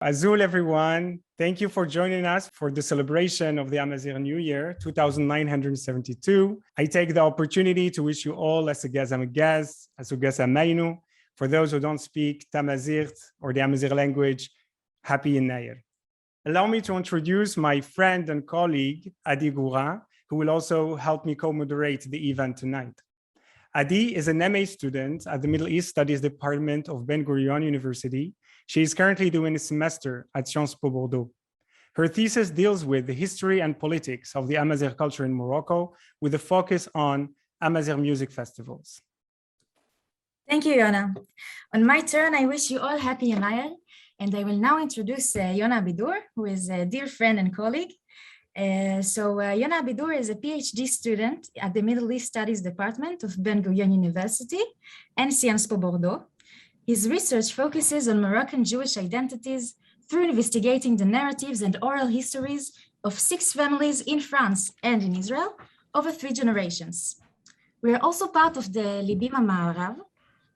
Azoulay, everyone. Thank you for joining us for the celebration of the Amazigh New Year, 2972. I take the opportunity to wish you all Asugas, for those who don't speak Tamazight or the Amazigh language, happy Yennayer. Allow me to introduce my friend and colleague, Adi Gura, who will also help me co-moderate the event tonight. Adi is an MA student at the Middle East Studies Department of Ben Gurion University. She is currently doing a semester at Sciences Po Bordeaux. Her thesis deals with the history and politics of the Amazigh culture in Morocco, with a focus on Amazigh music festivals. Thank you, Yona. On my turn, I wish you all happy Yennayer, and I will now introduce Yona Abeddour, who is a dear friend and colleague. Yona Abeddour is a PhD student at the Middle East Studies Department of Ben Gurion University and Sciences Po Bordeaux. His research focuses on Moroccan Jewish identities through investigating the narratives and oral histories of 6 families in France and in Israel over 3 generations. We are also part of the Libim HaMa'arav,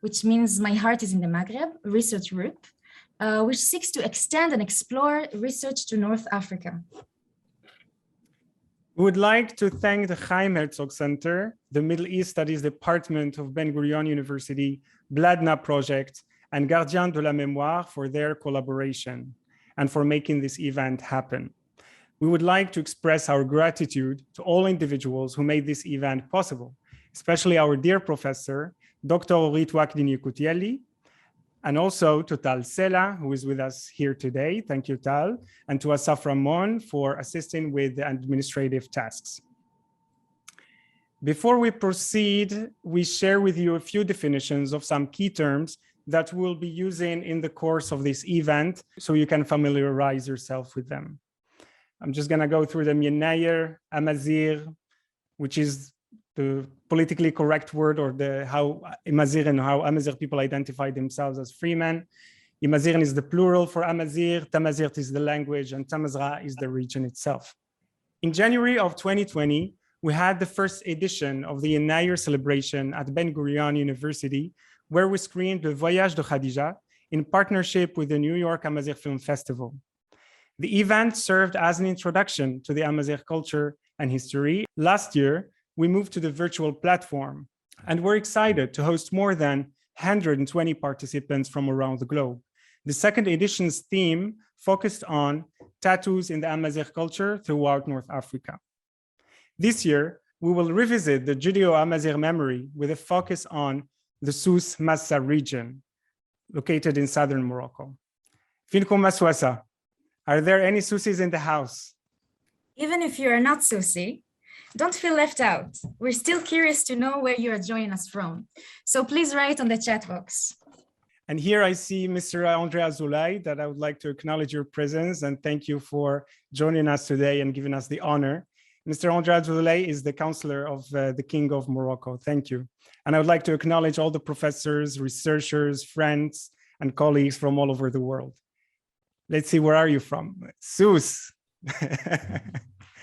which means My Heart is in the Maghreb, research group, which seeks to extend and explore research to North Africa. We would like to thank the Chaim Herzog Center, the Middle East Studies Department of Ben Gurion University, Bladna Project, and Gardien de la Mémoire for their collaboration and for making this event happen. We would like to express our gratitude to all individuals who made this event possible, especially our dear professor, Dr. Orit Ouaknine-Yekutieli, and also to Tal Sela, who is with us here today. Thank you, Tal, and to Asaf Ramon for assisting with the administrative tasks. Before we proceed, we share with you a few definitions of some key terms that we'll be using in the course of this event, so you can familiarize yourself with them. I'm just gonna go through them. Yennayer, Amazigh, which is the politically correct word, or how Imazighen, how Amazigh people identify themselves as free men. Imazighen is the plural for Amazigh, Tamazight is the language, and Tamazra is the region itself. In January of 2020, we had the first edition of the Yennayer celebration at Ben Gurion University, where we screened Le Voyage de Khadija in partnership with the New York Amazigh Film Festival. The event served as an introduction to the Amazigh culture and history. Last year, we moved to the virtual platform, and we're excited to host more than 120 participants from around the globe. The second edition's theme focused on tattoos in the Amazigh culture throughout North Africa. This year, we will revisit the Judeo-Amazigh memory with a focus on the Souss-Massa region, located in southern Morocco. Finkum Maswasa, are there any Soussis in the house? Even if you are not Soussi, don't feel left out. We're still curious to know where you are joining us from. So please write on the chat box. And here I see Mr. André Azoulay, that I would like to acknowledge your presence and thank you for joining us today and giving us the honor. Mr. André Azoulay is the counselor of the King of Morocco. Thank you. And I would like to acknowledge all the professors, researchers, friends, and colleagues from all over the world. Let's see, where are you from? Souss.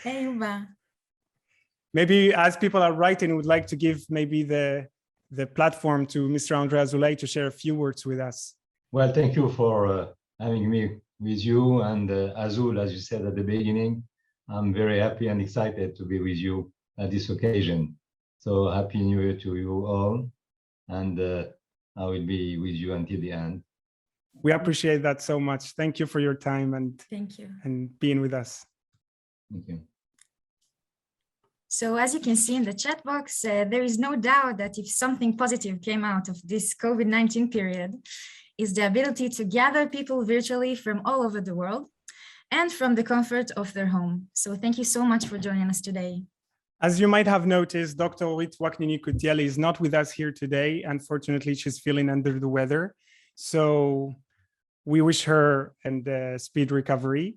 Hey, Uba. Maybe as people are writing, would like to give maybe the platform to Mr. André Azoulay to share a few words with us. Well, thank you for having me with you. And Azul, as you said at the beginning, I'm very happy and excited to be with you at this occasion. So happy New Year to you all. And I will be with you until the end. We appreciate that so much. Thank you for your time and thank you and being with us. Thank you. So as you can see in the chat box, there is no doubt that if something positive came out of this COVID-19 period, is the ability to gather people virtually from all over the world and from the comfort of their home. So thank you so much for joining us today. As you might have noticed, Dr. Orit Ouaknine-Yekutieli is not with us here today. Unfortunately, she's feeling under the weather. So we wish her a speed recovery.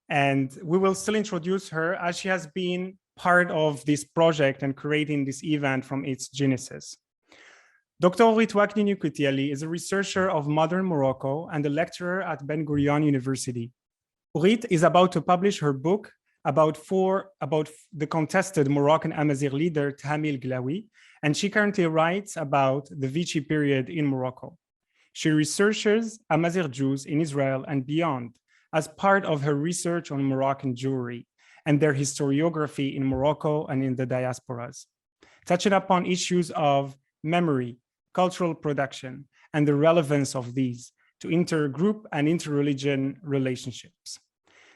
And we will still introduce her as she has been part of this project and creating this event from its genesis. Dr. Orit Ouaknine-Yekutieli is a researcher of modern Morocco and a lecturer at Ben Gurion University. Orit is about to publish her book about the contested Moroccan Amazigh leader Tamil Glaoui, and she currently writes about the Vichy period in Morocco. She researches Amazigh Jews in Israel and beyond, as part of her research on Moroccan Jewry and their historiography in Morocco and in the diasporas, touching upon issues of memory, cultural production, and the relevance of these to intergroup and interreligion relationships.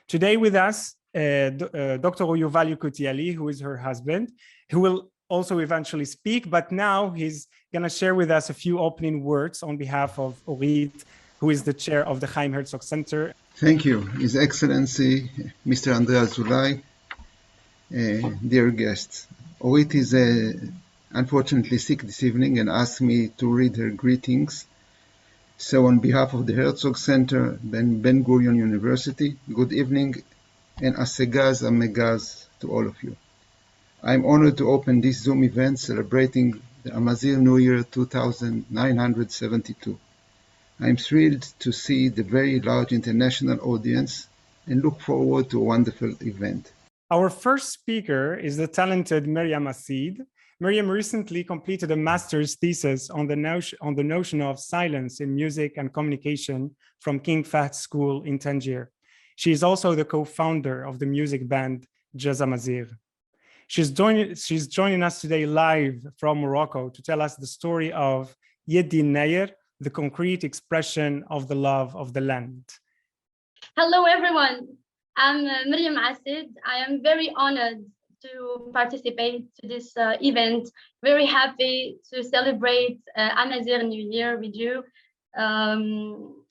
Today with us, Dr. Yuval, who is her husband, who will also eventually speak, but now he's gonna share with us a few opening words on behalf of Orit, who is the chair of the Chaim Herzog Center. Thank you, His Excellency, Mr. André Azoulay, dear guests. Orit is unfortunately sick this evening and asked me to read her greetings. So on behalf of the Herzog Center, Ben Gurion University, good evening and Asegaz Amegaz to all of you. I'm honored to open this Zoom event celebrating the Amazigh New Year 2972. I'm thrilled to see the very large international audience and look forward to a wonderful event. Our first speaker is the talented Meryem Aassid. Meryem recently completed a master's thesis on the notion of silence in music and communication from King Fahd School in Tangier. She is also the co-founder of the music band Judeo-Amazigh. She's joining us today live from Morocco to tell us the story of Yennayer, the concrete expression of the love of the land. Hello, everyone. I'm Meryem Aassid. I am very honored to participate to this event. Very happy to celebrate Amazigh New Year with you. I'm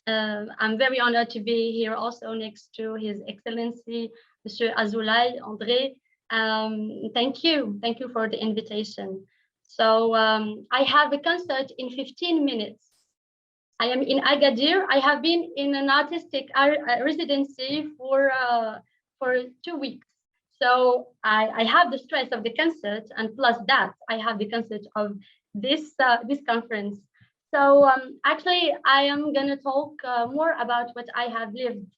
very honored to be here also next to His Excellency, Monsieur Azoulay, André. Thank you for the invitation. So I have a concert in 15 minutes. I am in Agadir. I have been in an artistic residency for 2 weeks. So I have the stress of the concert, and plus that, I have the concert of this conference. So actually, I am gonna talk more about what I have lived.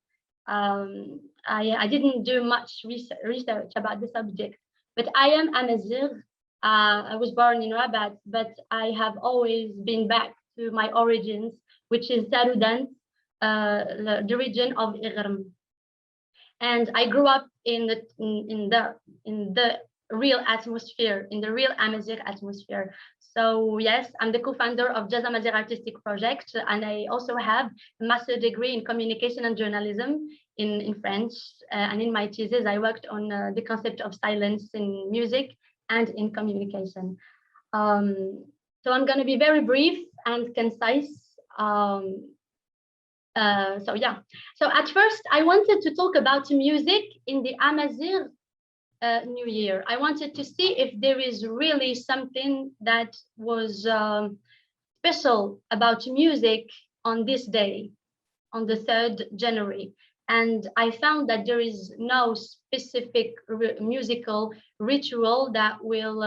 I didn't do much research about the subject, but I am Amazigh. I was born in Rabat, but I have always been back to my origins, which is Saroudan, the region of Ighram. And I grew up in the real atmosphere, in the real Amazigh atmosphere. So yes, I'm the co-founder of Judeo-Amazigh Artistic Project, and I also have a master's degree in communication and journalism in French. And in my thesis, I worked on the concept of silence in music and in communication. So I'm going to be very brief and concise. So at first, I wanted to talk about music in the Amazigh New Year. I wanted to see if there is really something that was special about music on this day, on the 3rd January. And I found that there is no specific musical ritual that will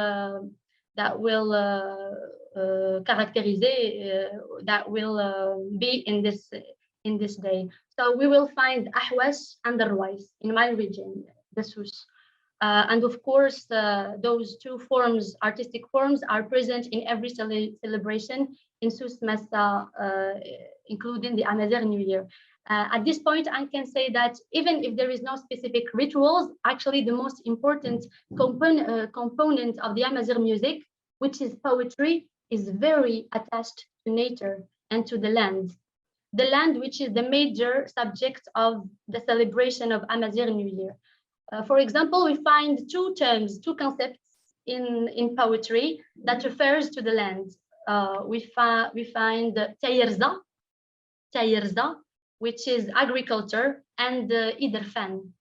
be in this day. So we will find Ahwas and Arwais in my region, the Souss. And of course, those two forms, artistic forms, are present in every celebration in Souss-Massa, including the Amazigh New Year. At this point, I can say that even if there is no specific rituals, actually the most important component of the Amazigh music, which is poetry, is very attached to nature and to the land. The land, which is the major subject of the celebration of Amazigh New Year. For example, we find two concepts in poetry that refers to the land. We find Tayerza, which is agriculture, and Iderfan,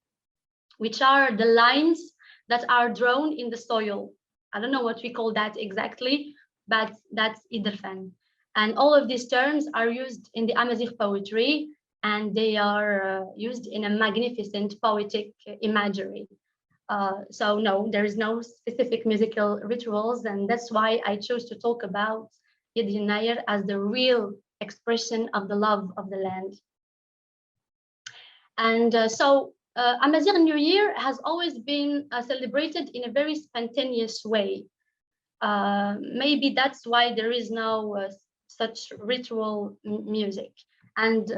which are the lines that are drawn in the soil. I don't know what we call that exactly, but that's Iderfan. And all of these terms are used in the Amazigh poetry, and they are used in a magnificent poetic imagery. So no, there is no specific musical rituals, and that's why I chose to talk about Yennayer as the real expression of the love of the land. And Amazigh New Year has always been celebrated in a very spontaneous way. Maybe that's why there is no such ritual music. And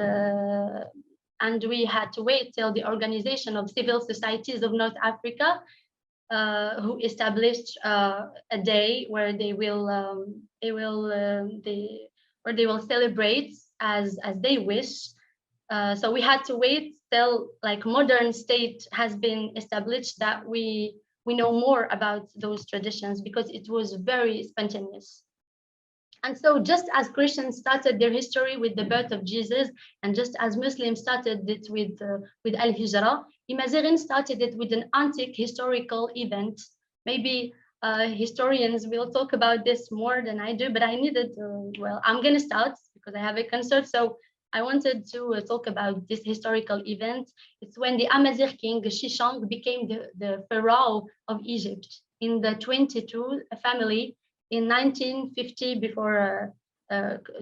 and we had to wait till the Organization of Civil Societies of North Africa, who established a day where they will celebrate as they wish. So we had to wait till like modern state has been established that we know more about those traditions, because it was very spontaneous. And so just as Christians started their history with the birth of Jesus, and just as Muslims started it with Al-Hijra, Imazighen started it with an antique historical event. Maybe historians will talk about this more than I do, but I needed, well, I'm gonna start because I have a concert. So I wanted to talk about this historical event. It's when the Amazigh king Shishang became the pharaoh of Egypt in the 22 family in 1950 before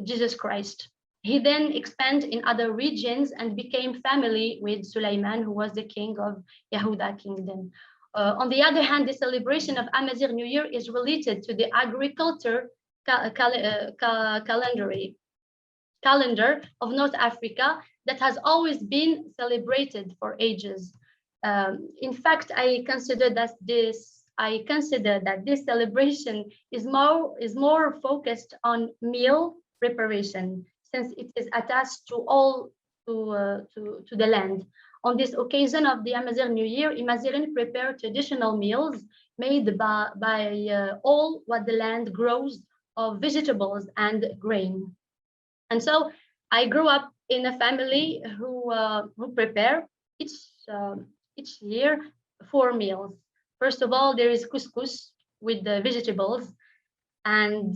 Jesus Christ. He then expanded in other regions and became family with Suleiman, who was the king of Yehuda kingdom. On the other hand, the celebration of Amazigh New Year is related to the agriculture calendar of North Africa that has always been celebrated for ages. In fact, I consider that this celebration is more focused on meal preparation, since it is attached to the land. On this occasion of the Amazigh New Year, Imazighen prepare traditional meals made by all what the land grows of vegetables and grain. And so I grew up in a family who prepare each year 4 meals. First of all, there is couscous with the vegetables. And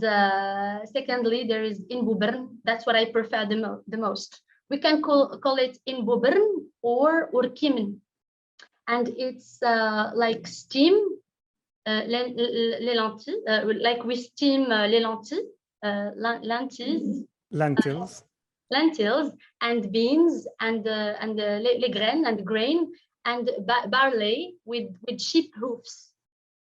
secondly, there is inboubern. That's what I prefer the most. We can call it inboubern or urkimen. And it's like steam les lentilles, like we steam les lentils and beans and les graines and grain and barley with sheep hoofs,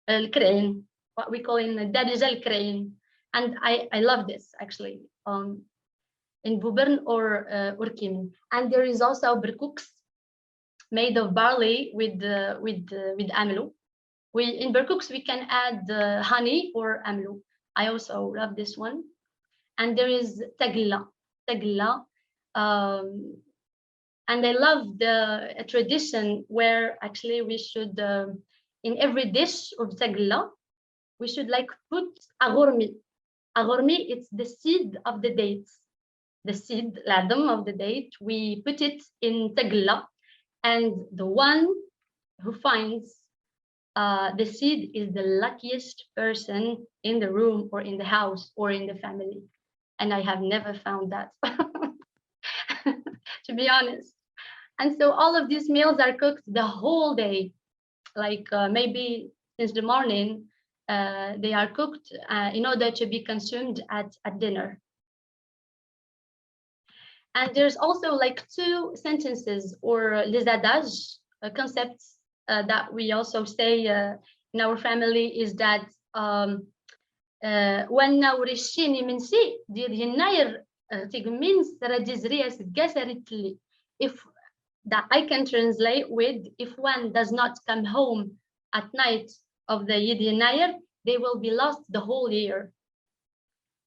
الكرعين, what we call in دارجة الكرعين. And I love this actually, in Boubern or Urkim. And there is also berkouks made of barley with amlou. In berkouks we can add honey or amlou. I also love this one. And there is tagla. And I love a tradition where actually we should, in every dish of tagla, we should like put agourmi. Agourmi, it's the seed of the dates. The seed, l'adam of the date, we put it in tagla, and the one who finds the seed is the luckiest person in the room or in the house or in the family. And I have never found that, to be honest. And so all of these meals are cooked the whole day, like maybe since the morning, they are cooked in order to be consumed at dinner. And there's also like 2 sentences or les adages, concepts that we also say in our family, is that وانا ورشيني من سي ديال يناير تيغمين سرا جزريا سكاسرت لي. If that I can translate with, if one does not come home at night of the Yennayer, they will be lost the whole year.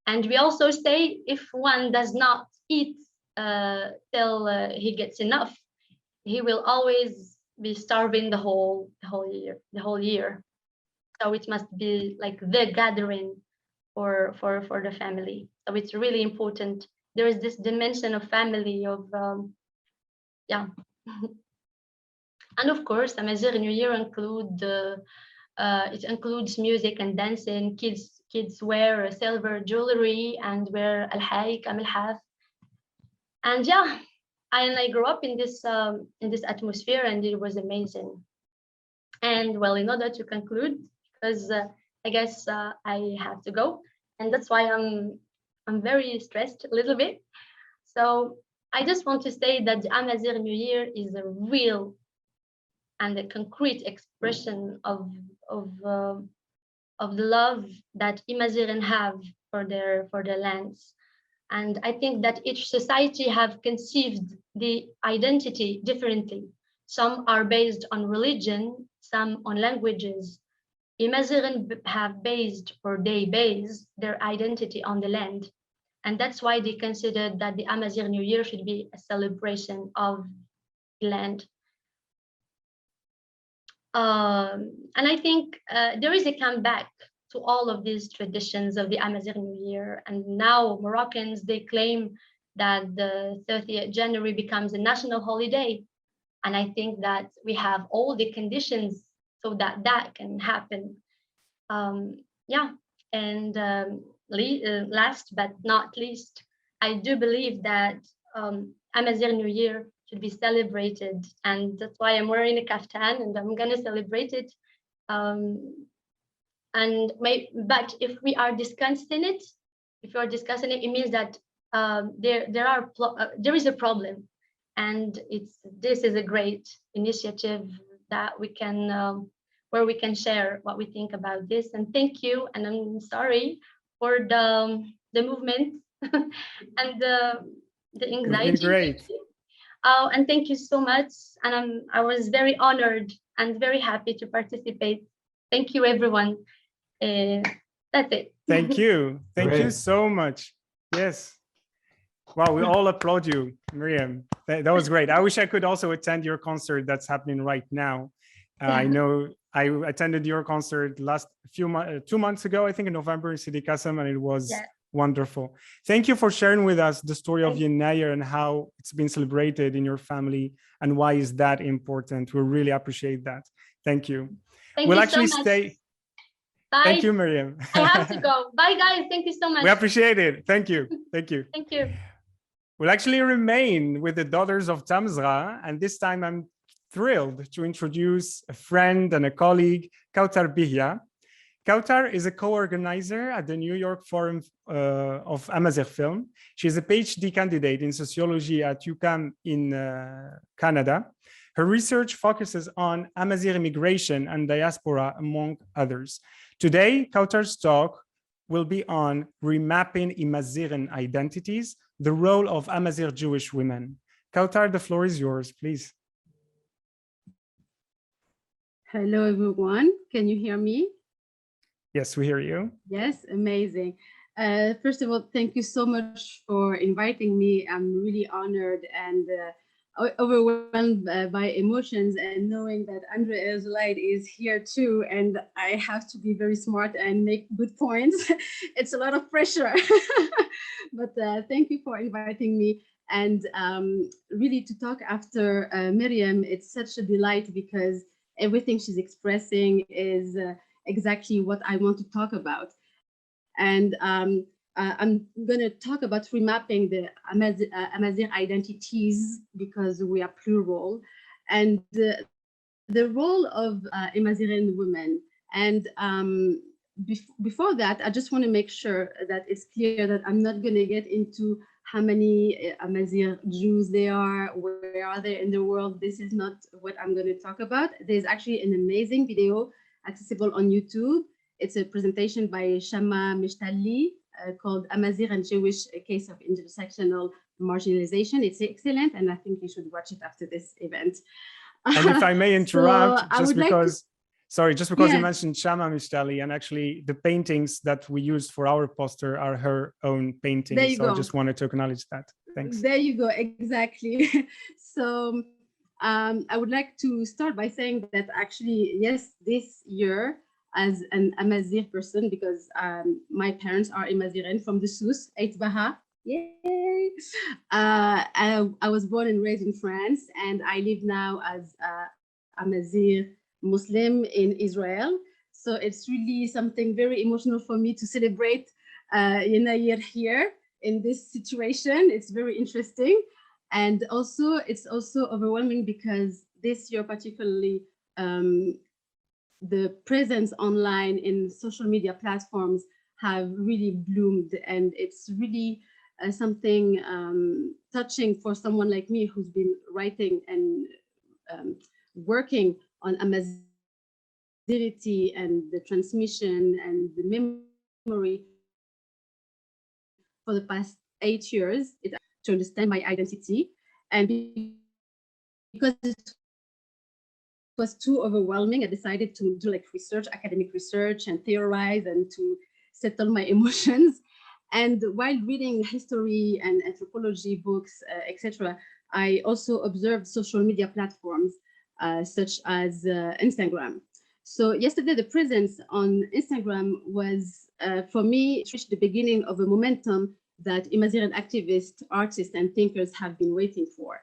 And we also say, if one does not eat till he gets enough, he will always be starving the whole year. So it must be like the gathering for the family. So it's really important. There is this dimension of family, of yeah. And of course, Amazigh New Year it includes music and dancing. Kids wear silver jewelry and wear al-hayk, al-haf. And yeah, I grew up in this atmosphere, and it was amazing. And well, in order to conclude, because I guess I have to go, and that's why I'm very stressed a little bit. So I just want to say that the Amazigh New Year is a real and a concrete expression of the love that Imazighen have for their lands. And I think that each society have conceived the identity differently. Some are based on religion, some on languages. Imazighen have based, or they base their identity on the land. And that's why they considered that the Amazigh New Year should be a celebration of land. And I think there is a comeback to all of these traditions of the Amazigh New Year. And now Moroccans, they claim that the 30th January becomes a national holiday. And I think that we have all the conditions so that that can happen. Yeah, and last but not least, I do believe that Amazigh New Year should be celebrated, and that's why I'm wearing a kaftan, and I'm gonna celebrate it. But if we are discussing it, it means that there is a problem, and this is a great initiative that we can where we can share what we think about this. And thank you, and I'm sorry for the movement and the anxiety. Great. And thank you so much. And I was very honored and very happy to participate. Thank you, everyone. That's it. Thank you. Thank you so much. Yes. Wow, we all applaud you, Meryem. That was great. I wish I could also attend your concert that's happening right now. I know I attended your concert 2 months ago, I think in November in Sidi Qasim, and it was wonderful. Thank you for sharing with us the story of Yennayer and how it's been celebrated in your family and why is that important. We really appreciate that. Thank you. We'll actually stay. Bye. Thank you, Meryem. I have to go. Bye, guys. Thank you so much. We appreciate it. Thank you. Thank you. Thank you. We'll actually remain with the daughters of Tamzgha, and this time I'm thrilled to introduce a friend and a colleague, Kawtar Bihya. Kawtar is a co-organizer at the New York Forum of Amazigh Film. She is a PhD candidate in sociology at UQAM in Canada. Her research focuses on Amazigh immigration and diaspora, among others. Today, Kawtar's talk will be on remapping Imazighen identities, the role of Amazigh Jewish women. Kawtar, the floor is yours, please. Hello, everyone. Can you hear me? Yes, we hear you. Yes, amazing. First of all, thank you so much for inviting me. I'm really honored and overwhelmed by emotions and knowing that André Azoulay is here too, and I have to be very smart and make good points. It's a lot of pressure, but thank you for inviting me. And really to talk after Meryem, it's such a delight because everything she's expressing is exactly what I want to talk about. And I'm going to talk about remapping the Amazigh identities because we are plural, and the role of Imazighen women. And before that, I just want to make sure that it's clear that I'm not going to get into how many Amazigh Jews there are, where are they in the world. This is not what I'm going to talk about. There's actually an amazing video accessible on YouTube. It's a presentation by Shama Mishtali called Amazigh and Jewish, a case of intersectional marginalization. It's excellent, and I think you should watch it after this event. And if I may interrupt, So just because you Yes. mentioned Shama Mishtali, and actually the paintings that we used for our poster are her own paintings. There you so go. I just wanted to acknowledge that. Thanks. There you go, exactly. So I would like to start by saying that actually, yes, this year, as an Amazigh person, because my parents are Imazighen from the Souss, Baha. Yay! I was born and raised in France, and I live now as Amazigh Muslim in Israel. So it's really something very emotional for me to celebrate Yennayer here in this situation. It's very interesting. And also, it's also overwhelming because this year particularly, the presence online in social media platforms have really bloomed, and it's really something touching for someone like me who's been writing and working on Amazighity and the transmission and the memory for the past 8 years to understand my identity, and because it was too overwhelming, I decided to do like research, academic research, and theorize and to settle my emotions. And while reading history and anthropology books, etc., I also observed social media platforms such as Instagram. So yesterday, the presence on Instagram was, for me, it reached the beginning of a momentum that Imazighen activists, artists, and thinkers have been waiting for.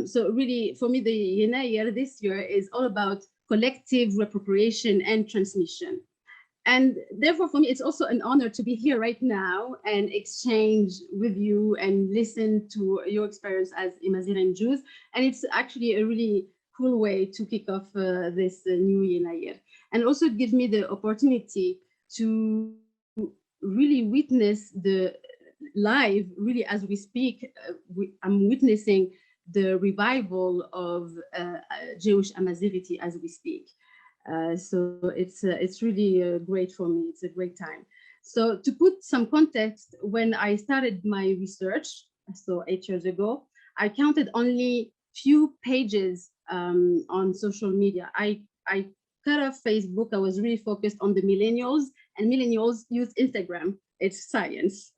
So really, for me, the Yennayer this year is all about collective reappropriation and transmission. And therefore, for me, it's also an honor to be here right now and exchange with you and listen to your experience as Imazighen Jews. And it's actually a really cool way to kick off this new Yennayer. And also it gives me the opportunity to really witness the live, really as we speak, I'm witnessing the revival of Jewish Amazigh as we speak. So it's really great for me. It's a great time. So to put some context, when I started my research, so 8 years ago, I counted only few pages on social media. I cut off Facebook. I was really focused on the millennials, and millennials use Instagram. It's science.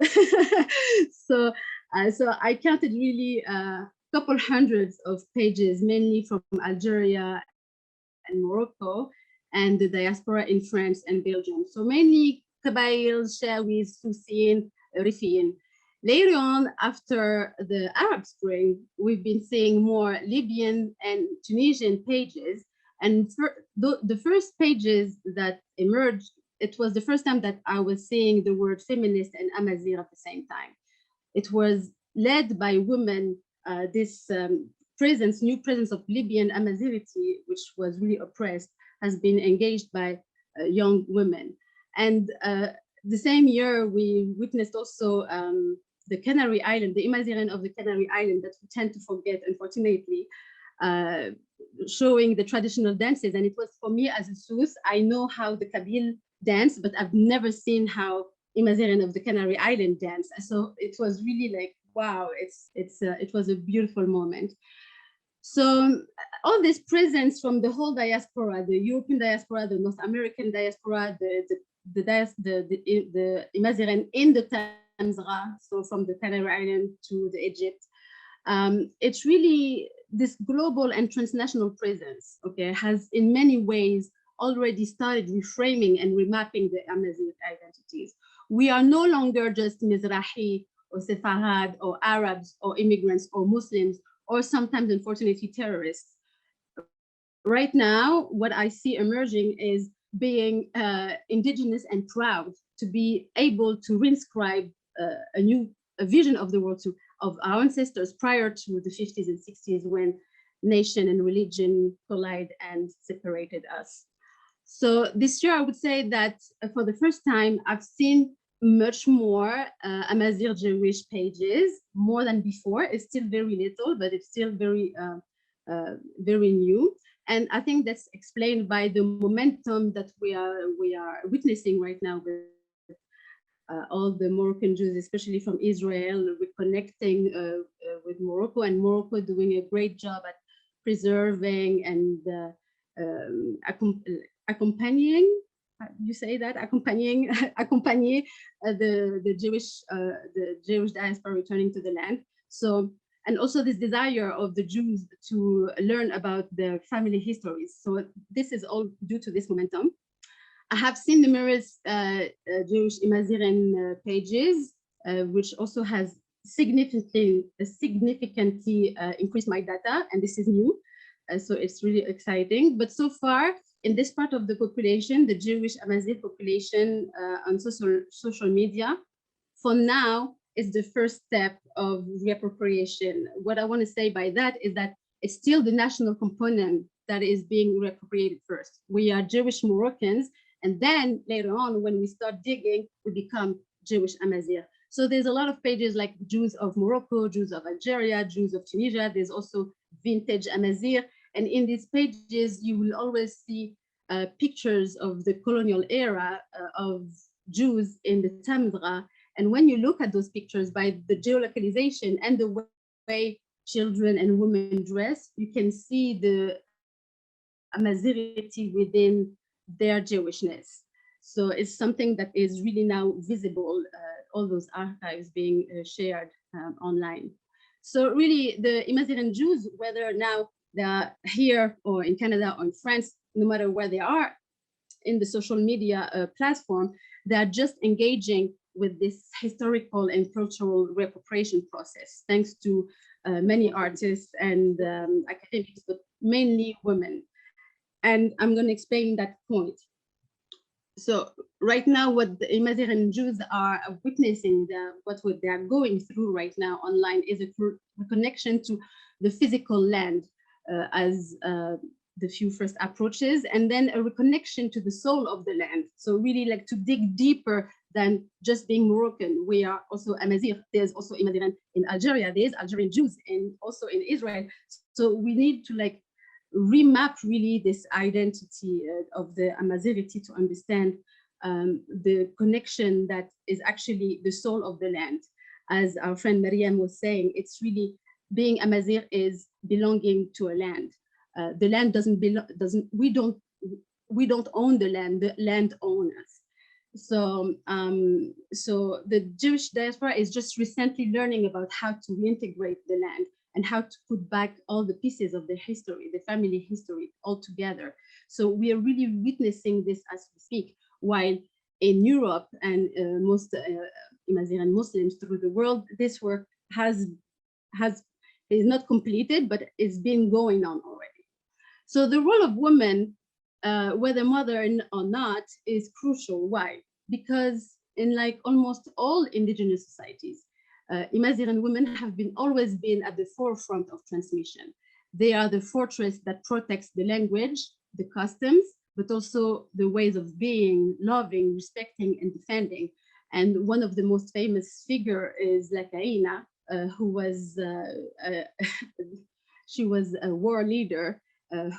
So I counted really a couple hundreds of pages, mainly from Algeria and Morocco, and the diaspora in France and Belgium. So mainly Kabail, Shawis, Soussien, Rifiyin. Later on, after the Arab Spring, we've been seeing more Libyan and Tunisian pages. And the first pages that emerged, it was the first time that I was seeing the word feminist and Amazigh at the same time. It was led by women, this new presence of Libyan Amazigh, which was really oppressed, has been engaged by young women. And the same year, we witnessed also the Canary Island, the Imazighen of the Canary Island that we tend to forget, unfortunately, showing the traditional dances. And it was for me as a Souss, I know how the Kabyle dance, but I've never seen how Imazighen of the Canary Island dance. So it was really like, wow, it was a beautiful moment. So all this presence from the whole diaspora, the European diaspora, the North American diaspora, the Imazighen in the Tamazgha, so from the Canary Island to the Egypt, it's really this global and transnational presence, okay, has in many ways already started reframing and remapping the Amazigh identities. We are no longer just Mizrahi or Sepharad or Arabs or immigrants or Muslims, or sometimes, unfortunately, terrorists. Right now, what I see emerging is being indigenous and proud to be able to reinscribe a vision of the world of our ancestors prior to the 50s and 60s, when nation and religion collide and separated us. So this year, I would say that for the first time, I've seen much more Amazigh Jewish pages, more than before. It's still very little, but it's still very, very new. And I think that's explained by the momentum that we are witnessing right now with all the Moroccan Jews, especially from Israel, reconnecting with Morocco, and Morocco doing a great job at preserving and accompanying. You say that accompanying the Jewish diaspora returning to the land. So, and also this desire of the Jews to learn about their family histories. So this is all due to this momentum. I have seen numerous Jewish Imazighen pages, which also has significantly increased my data, and this is new. So it's really exciting. But so far, in this part of the population, the Jewish Amazigh population on social media, for now, is the first step of reappropriation. What I want to say by that is that it's still the national component that is being reappropriated first. We are Jewish Moroccans, and then later on, when we start digging, we become Jewish Amazigh. So there's a lot of pages like Jews of Morocco, Jews of Algeria, Jews of Tunisia. There's also vintage Amazigh. And in these pages, you will always see pictures of the colonial era of Jews in the Tamazgha And when you look at those pictures by the geolocalization and the way children and women dress, you can see the Amazighity within their Jewishness. So it's something that is really now visible, all those archives being shared online. So really the Imazighen Jews, whether now they're here or in Canada or in France, no matter where they are in the social media platform, they're just engaging with this historical and cultural reappropriation process, thanks to many artists and academics, but mainly women. And I'm going to explain that point. So right now, what the Imazighen Jews are witnessing, what they are going through right now online is a connection to the physical land as the few first approaches, and then a reconnection to the soul of the land. So really like to dig deeper than just being Moroccan. We are also Amazigh. There's also Imazighen in Algeria. There's Algerian Jews and also in Israel. So we need to like remap really this identity of the Amazighity to understand the connection that is actually the soul of the land. As our friend Meryem was saying, it's really being Amazigh is belonging to a land. The land we don't own the land, the land owns us. So, so the Jewish diaspora is just recently learning about how to reintegrate the land and how to put back all the pieces of the history, the family history, all together. So we are really witnessing this as we speak, while in Europe and most Imazighen Muslims through the world, this work is not completed, but it's been going on already. So the role of women, whether mother or not, is crucial. Why? Because in like almost all indigenous societies, Imazighen women have always been at the forefront of transmission. They are the fortress that protects the language, the customs, but also the ways of being, loving, respecting, and defending. And one of the most famous figure is Lakaina, who was, she was a war leader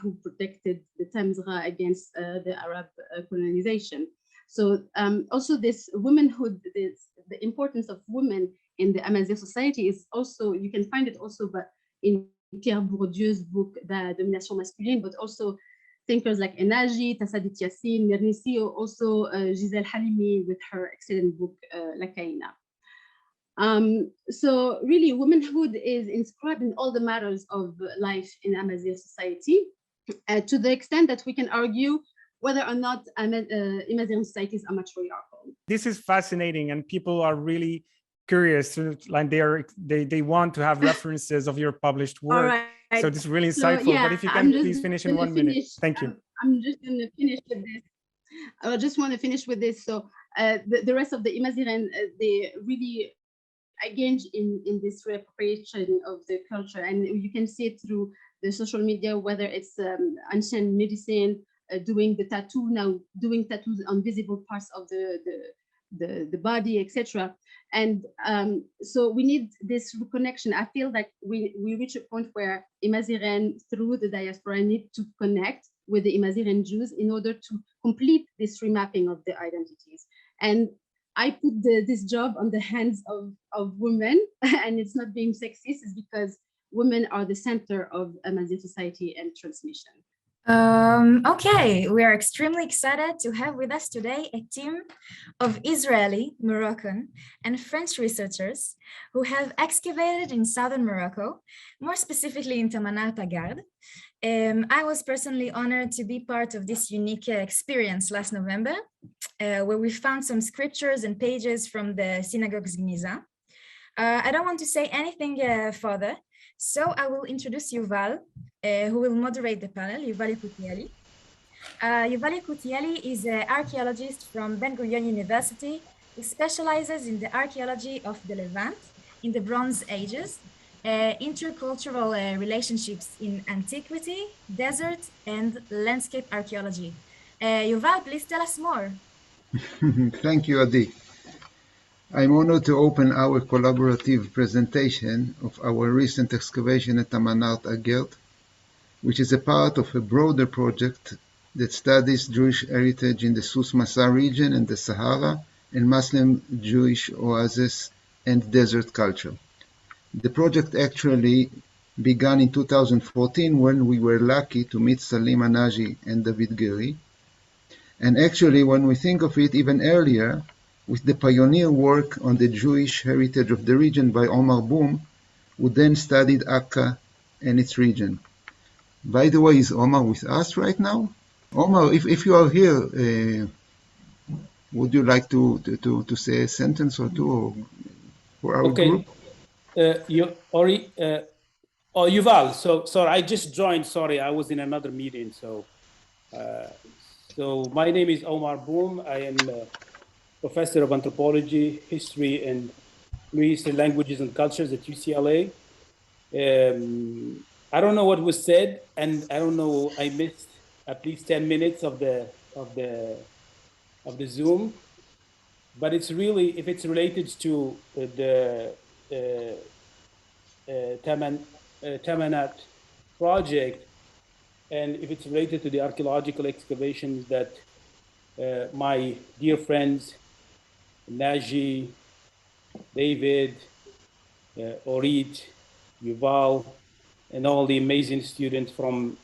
who protected the Tamzgha against the Arab colonization. So also this womanhood, the importance of women in the Amazigh society is also, you can find it also but in Pierre Bourdieu's book, The Domination Masculine, but also thinkers like Naji, Tassadit Yassin, Mernisi, also Gisèle Halimi with her excellent book, Lakaina. So really womanhood is inscribed in all the matters of life in Amazigh society, to the extent that we can argue whether or not Imazighen societies are matriarchal. This is fascinating, and people are really curious, like they want to have references of your published work. Right. So this is really insightful. So, yeah, but if you can please finish in 1 minute. Thank you. I'm just going to finish with this. I just want to finish with this. So the rest of the Imazighen, they really engage in this reappropriation of the culture, and you can see it through the social media, whether it's ancient medicine, doing the tattoo, now doing tattoos on visible parts of the body, etc. And so we need this reconnection. I feel like we reach a point where Imazighen through the diaspora need to connect with the Imazighen Jews in order to complete this remapping of the identities. And I put this job on the hands of women, and it's not being sexist, it's because women are the center of Amazigh society and transmission. Okay, we are extremely excited to have with us today a team of Israeli, Moroccan, and French researchers who have excavated in southern Morocco, more specifically in Tamanart-Aguerd. I was personally honored to be part of this unique experience last November, where we found some scriptures and pages from the synagogue's Gniza. I don't want to say anything further, so I will introduce Yuval, who will moderate the panel, Yuval-Yekutieli. Yuval-Yekutieli is an archaeologist from Ben-Gurion University who specializes in the archaeology of the Levant in the Bronze Ages, intercultural relationships in antiquity, desert, and landscape archaeology. Yuval, please tell us more. Thank you, Adi. I'm honored to open our collaborative presentation of our recent excavation at Tamanart-Aguerd, which is a part of a broader project that studies Jewish heritage in the Souss-Massa region and the Sahara and Muslim Jewish oases and desert culture. The project actually began in 2014 when we were lucky to meet Salima, Naji, and David Goeury. And actually, when we think of it even earlier, with the pioneer work on the Jewish heritage of the region by Omar Boum, who then studied Akka and its region. By the way, is Omar with us right now? Omar, if you are here, would you like to say a sentence or two for our group? Orit, Yuval, so sorry, I just joined, sorry, I was in another meeting, so my name is Omar Boum. I am a professor of anthropology, history, and Middle Eastern languages and cultures at UCLA. I don't know what was said, and I don't know, I missed at least 10 minutes of the Zoom, but it's really, if it's related to the Tamanart project, and if it's related to the archaeological excavations that my dear friends, Naji, David, Orit, Yuval, and all the amazing students from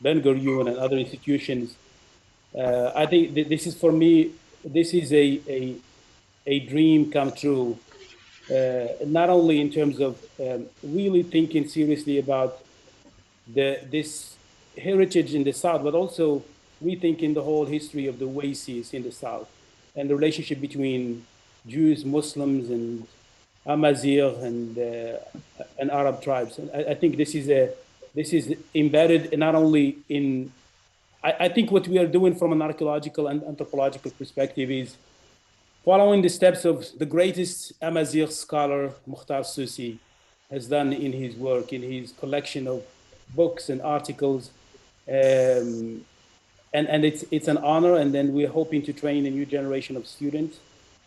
Ben-Gurion and other institutions, I think this is, for me, this is a dream come true. Not only in terms of really thinking seriously about this heritage in the South, but also rethinking the whole history of the oases in the South and the relationship between Jews, Muslims, and Amazigh and Arab tribes. And I think this is embedded not only in. I think what we are doing from an archaeological and anthropological perspective is following the steps of the greatest Amazigh scholar, Mukhtar Susi, has done in his work, in his collection of books and articles. And it's an honor, and then we're hoping to train a new generation of students,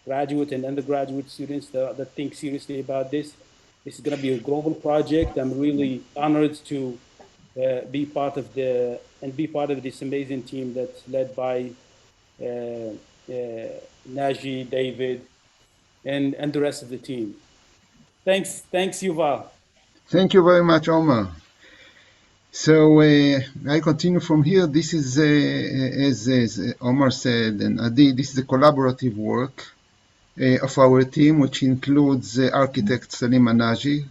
graduate and undergraduate students that think seriously about this. This is going to be a global project. I'm really honored to be part of this amazing team that's led by Naji, David, and the rest of the team. Thanks, Yuval. Thank you very much, Omar. So I continue from here. This is, as Omar said, and Adi, this is a collaborative work of our team, which includes architect Salima Naji,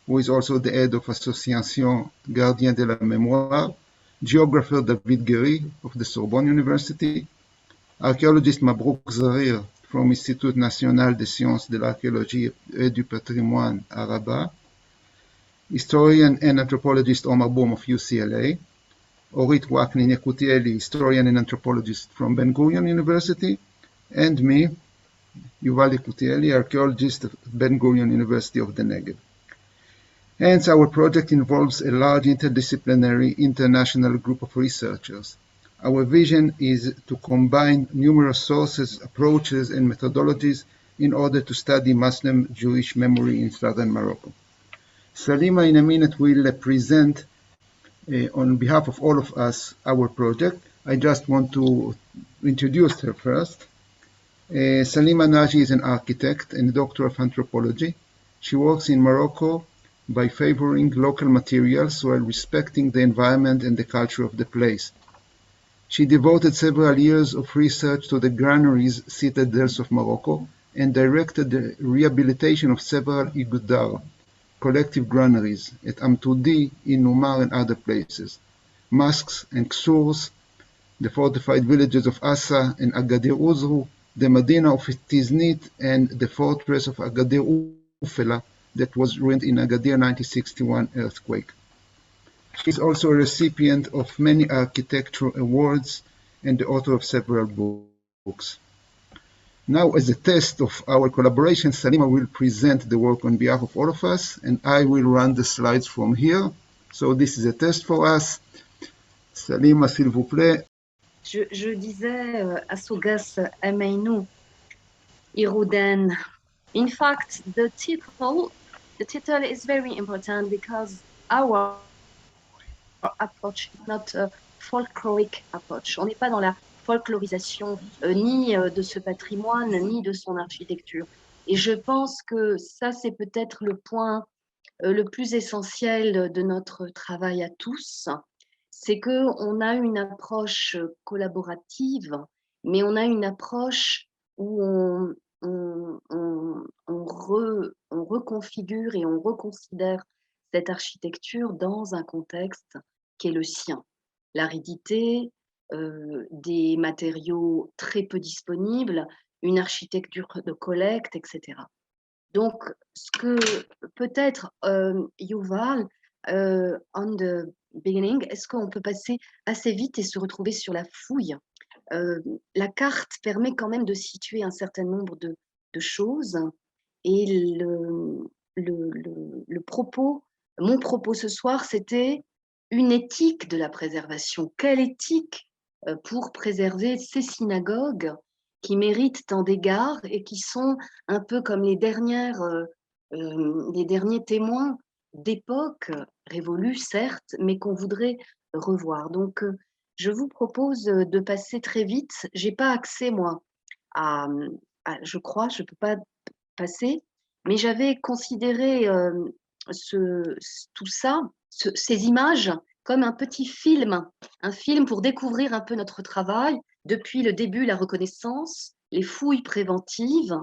who is also the head of Association Gardien de la Mémoire, geographer David Goeury of the Sorbonne University, archaeologist Mabrouk Saghir from Institut National des Sciences de l'Archéologie et du Patrimoine à Rabat, historian and anthropologist Omar Boum of UCLA, Orit Ouaknine-Yekutieli, historian and anthropologist from Ben-Gurion University, and me, Yuval Yekutieli, archaeologist at Ben-Gurion University of the Negev. Hence, our project involves a large interdisciplinary international group of researchers. Our vision is to combine numerous sources, approaches, and methodologies in order to study Muslim Jewish memory in southern Morocco. Salima, in a minute, will present on behalf of all of us our project. I just want to introduce her first. Salima Naji is an architect and a doctor of anthropology. She works in Morocco by favoring local materials while respecting the environment and the culture of the place. She devoted several years of research to the granaries citadels of Morocco and directed the rehabilitation of several igudar, collective granaries, at Amtoudi, in Numar, and other places, mosques and ksurs, the fortified villages of Assa and Agadir Uzru, the Medina of Tiznit, and the fortress of Agadir Ufela that was ruined in Agadir 1961 earthquake. She is also a recipient of many architectural awards and the author of several books. Now, as a test of our collaboration, Salima will present the work on behalf of all of us, and I will run the slides from here. So this is a test for us. Salima, s'il vous plaît. Je disais à Sugas Ameinou, Iruden. In fact, the title is very important because our approach is not a folkloric approach. On n'est pas dans la folklorisation ni de ce patrimoine, ni de son architecture. Et je pense que ça, c'est peut-être le point le plus essentiel de notre travail à tous, c'est qu'on a une approche collaborative, mais on a une approche où on reconfigure et on reconsidère cette architecture dans un contexte qui est le sien. L'aridité, des matériaux très peu disponibles, une architecture de collecte, etc. Donc, ce que peut-être Yuval, on the beginning, est-ce qu'on peut passer assez vite et se retrouver sur la fouille? La carte permet quand même de situer un certain nombre de choses et le propos, mon propos ce soir, c'était une éthique de la préservation. Quelle éthique pour préserver ces synagogues qui méritent tant d'égards et qui sont un peu comme les derniers témoins d'époques révolues, certes, mais qu'on voudrait revoir. Donc, je vous propose de passer très vite. Je n'ai pas accès, moi, je crois, je ne peux pas passer, mais j'avais considéré tout ça, ces images, comme un petit film, un film pour découvrir un peu notre travail, depuis le début, la reconnaissance, les fouilles préventives,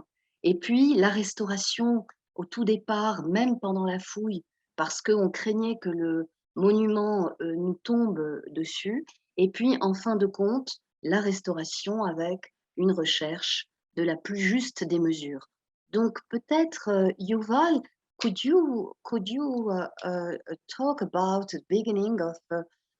et puis la restauration au tout départ, même pendant la fouille, parce qu'on craignait que le monument nous tombe dessus, et puis en fin de compte, la restauration avec une recherche de la plus juste des mesures. Donc peut-être, Yuval, could you talk about the beginning of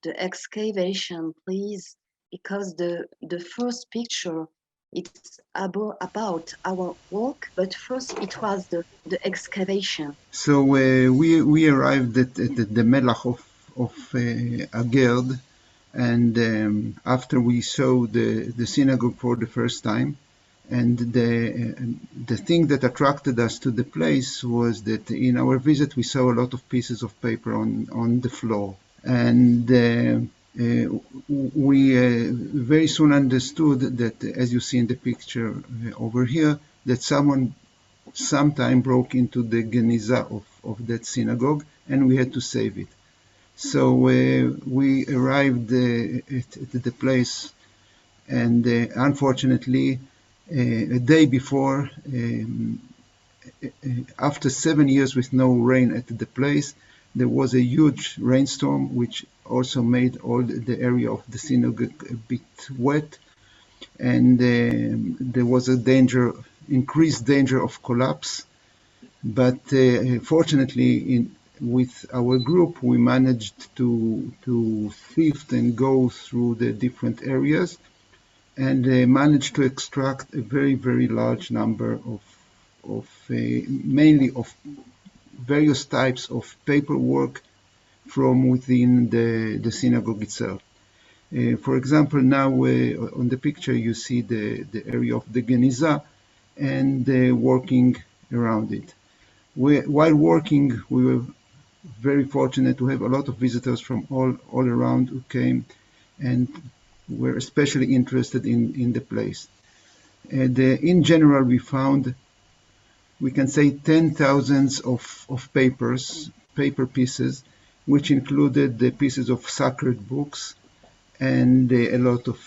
the excavation, please? Because the first picture, it's about our work, but first it was the excavation. So we arrived at the Melach of Aguerd, and after we saw the synagogue for the first time, and the thing that attracted us to the place was that in our visit we saw a lot of pieces of paper on the floor, and we very soon understood that, as you see in the picture over here, that sometime broke into the geniza of that synagogue, and we had to save it. So we arrived at the place, and unfortunately, a day before, after 7 years with no rain at the place, there was a huge rainstorm which also made all the area of the synagogue a bit wet, and there was a increased danger of collapse. But fortunately, with our group, we managed to sift and go through the different areas, and managed to extract a very, very large number of mainly of various types of paperwork from within the synagogue itself. For example, now on the picture you see the area of the geniza and working around it. While working, we were very fortunate to have a lot of visitors from all around who came and were especially interested in the place. And in general, we found, we can say, 10,000 of paper pieces, which included the pieces of sacred books and a lot of,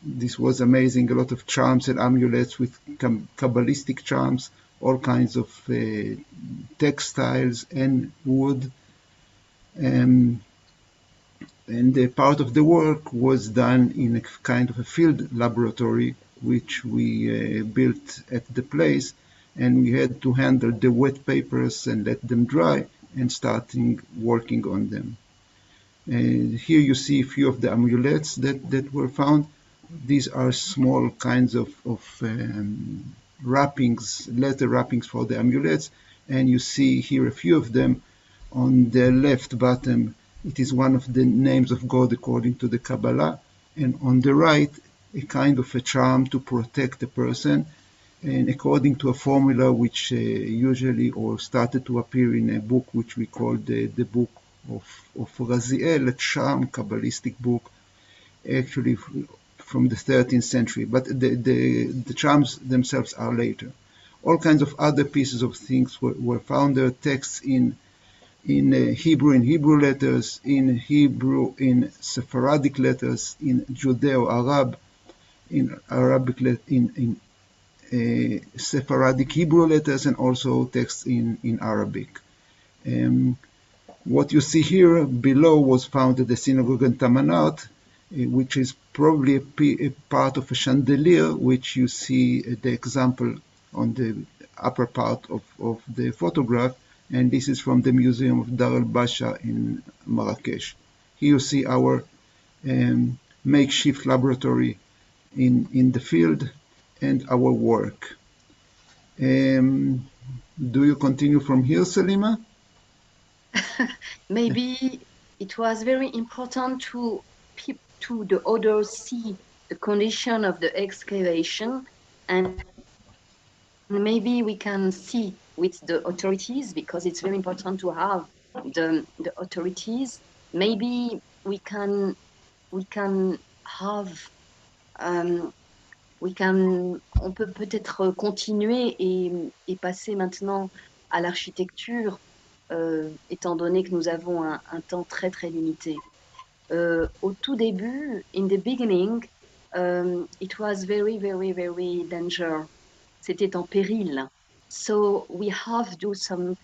this was amazing, a lot of charms and amulets with Kabbalistic charms, all kinds of textiles and wood. And part of the work was done in a kind of a field laboratory, which we built at the place, and we had to handle the wet papers and let them dry and starting working on them. Here you see a few of the amulets that were found. These are small kinds of wrappings, leather wrappings for the amulets, and you see here a few of them. On the left bottom, it is one of the names of God according to the Kabbalah, and on the right, a kind of a charm to protect the person, and according to a formula which usually or started to appear in a book which we call the book of Raziel, a charm Kabbalistic book, actually from the 13th century, but the charms themselves are later. All kinds of other pieces of things were found there, texts in Hebrew, in Hebrew letters, in Hebrew, in Sephardic letters, in Judeo-Arab, in Arabic, in Sephardic Hebrew letters, and also texts in Arabic. What you see here below was found at the synagogue in Tamanart, which is probably a part of a chandelier, which you see the example on the upper part of the photograph, and this is from the Museum of Dar el-Basha in Marrakesh. Here you see our makeshift laboratory in the field and our work. Do you continue from here, Salima? Maybe it was very important to the others see the condition of the excavation, and maybe we can see with the authorities, because it's very important to have the authorities. Maybe we can have on peut peut-être continuer et passer maintenant à l'architecture, étant donné que nous avons un temps très très limité. Au tout début, in the beginning, it was very, very, very dangerous. C'était en péril. So we have to do some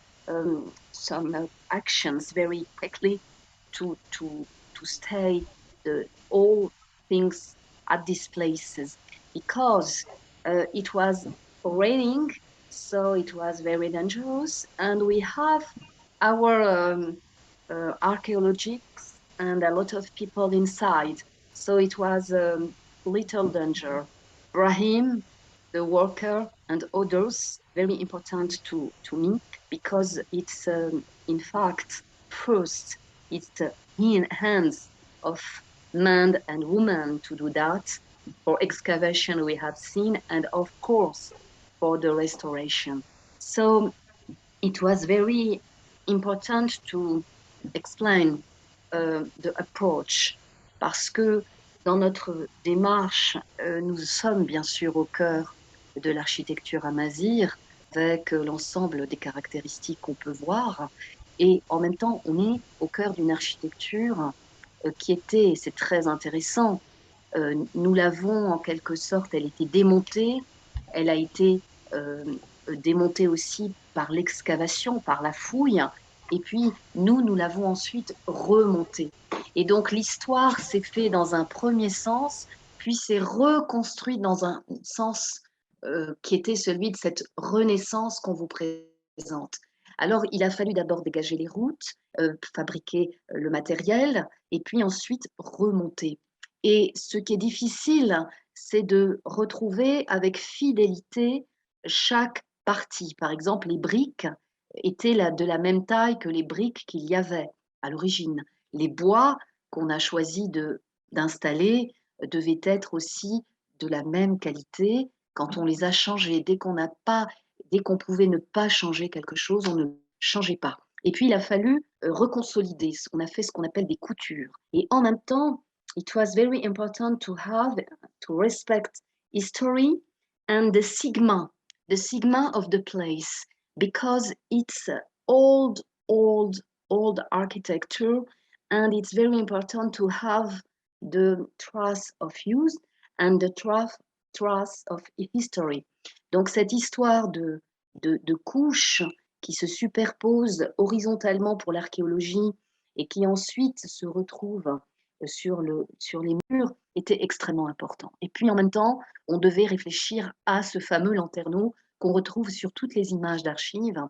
actions very quickly to stay all things at these places, because it was raining, so it was very dangerous, and we have our archaeologists and a lot of people inside, so it was a little danger. Brahim, the worker, and others, very important to me, because it's in fact first it's in hands of men and women to do that. For excavation we have seen, and of course for the restoration. So it was very important to explain the approach, parce que dans notre démarche, nous sommes bien sûr au cœur de l'architecture amazigh, avec l'ensemble des caractéristiques qu'on peut voir, et en même temps on est au cœur d'une architecture qui était, et c'est très intéressant, nous l'avons en quelque sorte, elle était démontée, elle a été démontée aussi par l'excavation, par la fouille, et puis nous l'avons ensuite remontée. Et donc l'histoire s'est faite dans un premier sens, puis s'est reconstruite dans un sens qui était celui de cette renaissance qu'on vous présente. Alors il a fallu d'abord dégager les routes, fabriquer le matériel, et puis ensuite remonter. Et ce qui est difficile, c'est de retrouver avec fidélité chaque partie. Par exemple, les briques étaient de la même taille que les briques qu'il y avait à l'origine. Les bois qu'on a choisi d'installer devaient être aussi de la même qualité. Quand on les a changés, dès qu'on pouvait ne pas changer quelque chose, on ne changeait pas. Et puis, il a fallu reconsolider. On a fait ce qu'on appelle des coutures. Et en même temps, it was very important to respect history and the sigma of the place, because it's old architecture, and it's very important to have the trace of use and the trace of history. Donc cette histoire de couches qui se superposent horizontalement pour l'archéologie et qui ensuite se retrouvent sur les murs était extrêmement important. Et puis en même temps, on devait réfléchir à ce fameux lanterneau qu'on retrouve sur toutes les images d'archives.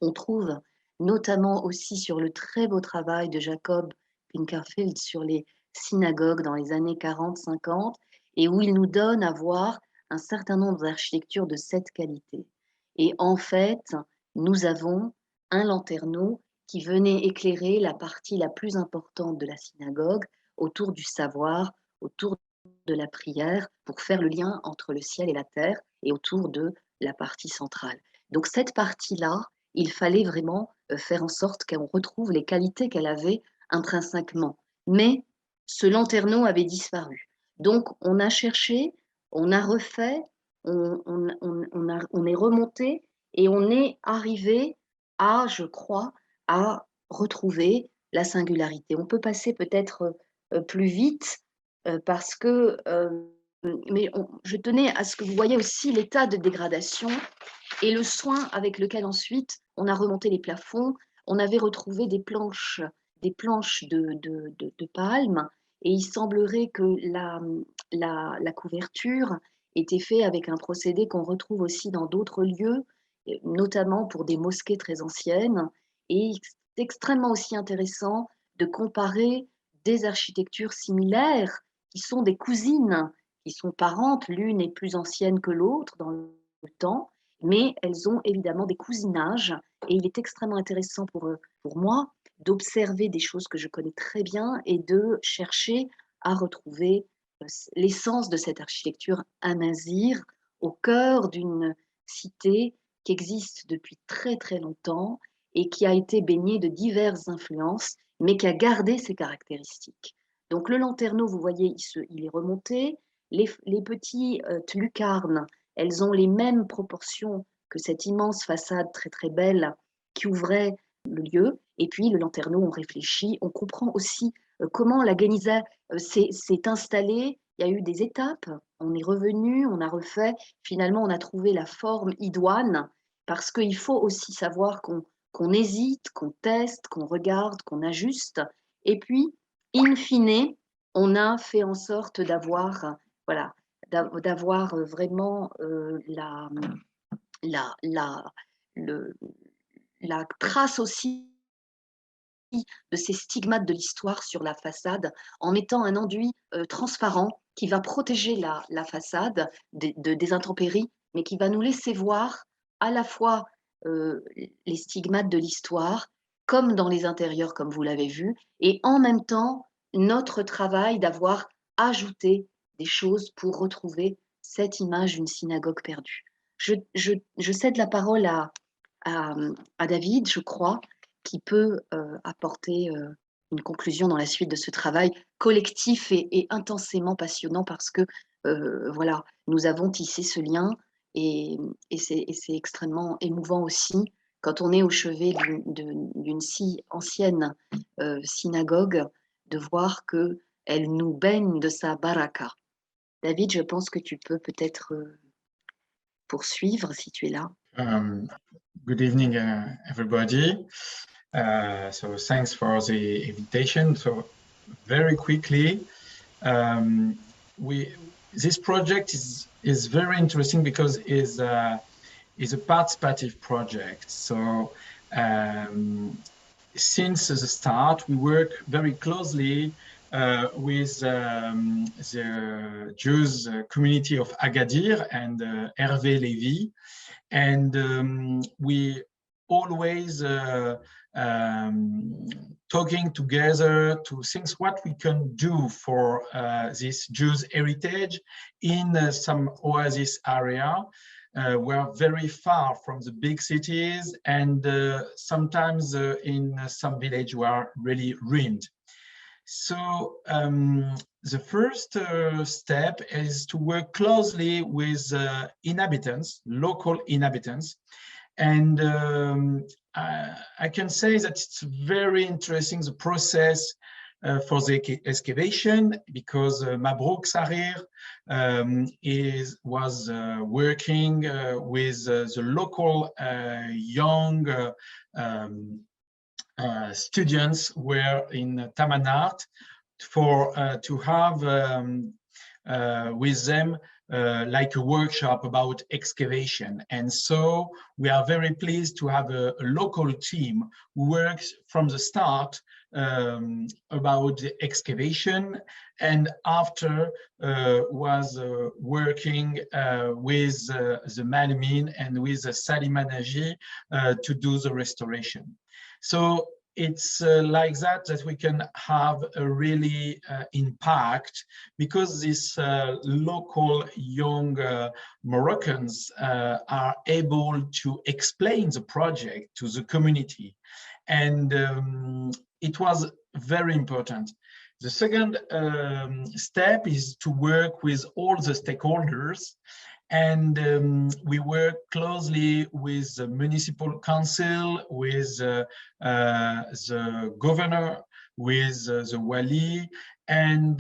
On trouve notamment aussi sur le très beau travail de Jacob Pinkerfield sur les synagogues dans les années 40-50, et où il nous donne à voir un certain nombre d'architectures de cette qualité. Et en fait, nous avons un lanterneau qui venait éclairer la partie la plus importante de la synagogue, autour du savoir, autour de la prière, pour faire le lien entre le ciel et la terre, et autour de la partie centrale. Donc cette partie-là, il fallait vraiment faire en sorte qu'on retrouve les qualités qu'elle avait intrinsèquement. Mais ce lanterneau avait disparu. Donc, on a cherché, on a refait, on est remonté et on est arrivé à, je crois, à retrouver la singularité. On peut passer peut-être plus vite parce que, mais je tenais à ce que vous voyez aussi l'état de dégradation et le soin avec lequel ensuite on a remonté les plafonds. On avait retrouvé des planches de palme, et il semblerait que la couverture était faite avec un procédé qu'on retrouve aussi dans d'autres lieux, notamment pour des mosquées très anciennes. Et c'est extrêmement aussi intéressant de comparer des architectures similaires qui sont des cousines, qui sont parentes, l'une est plus ancienne que l'autre dans le temps, mais elles ont évidemment des cousinages, et il est extrêmement intéressant pour moi d'observer des choses que je connais très bien et de chercher à retrouver l'essence de cette architecture amazigh au cœur d'une cité qui existe depuis très très longtemps et qui a été baignée de diverses influences, mais qui a gardé ses caractéristiques. Donc le lanterneau, vous voyez, il est remonté. Les petits lucarnes, elles ont les mêmes proportions que cette immense façade très très belle qui ouvrait le lieu. Et puis le lanterneau, on réfléchit, on comprend aussi comment la Guéniza s'est installée. Il y a eu des étapes, on est revenu, on a refait. Finalement, on a trouvé la forme idoine, parce qu'il faut aussi savoir qu'on hésite, qu'on teste, qu'on regarde, qu'on ajuste. Et puis, in fine, on a fait en sorte d'avoir, voilà, d'avoir vraiment la trace aussi de ces stigmates de l'histoire sur la façade, en mettant un enduit transparent qui va protéger la façade des intempéries, mais qui va nous laisser voir à la fois les stigmates de l'histoire, comme dans les intérieurs, comme vous l'avez vu, et en même temps, notre travail d'avoir ajouté des choses pour retrouver cette image d'une synagogue perdue. Je cède la parole à David, je crois, qui peut apporter une conclusion dans la suite de ce travail collectif et intensément passionnant, parce que voilà, nous avons tissé ce lien, et c'est extrêmement émouvant aussi quand on est au chevet d'une si ancienne synagogue, de voir qu'elle nous baigne de sa baraka. David, je pense que tu peux peut-être poursuivre si tu es là. Good evening, everybody. So thanks for the invitation. So very quickly, this project is very interesting because is a participative project. So since the start, we work very closely with the Jews community of Agadir and Hervé Lévy, and we always talking together to think what we can do for this Jews heritage in some oasis area. We're very far from the big cities, and sometimes in some village we are really ruined. So the first step is to work closely with inhabitants, local inhabitants. And I can say that it's very interesting, the process for the excavation, because Mabrouk Saghir was working with the local young students were in Tamanart to have with them like a workshop about excavation. And so we are very pleased to have a local team who works from the start about the excavation, and after was working with the Meryem and with the Salima Naji to do the restoration. So it's like that we can have a really impact, because these local young Moroccans are able to explain the project to the community. And it was very important. The second step is to work with all the stakeholders, and we work closely with the municipal council, with the governor, with the wali, and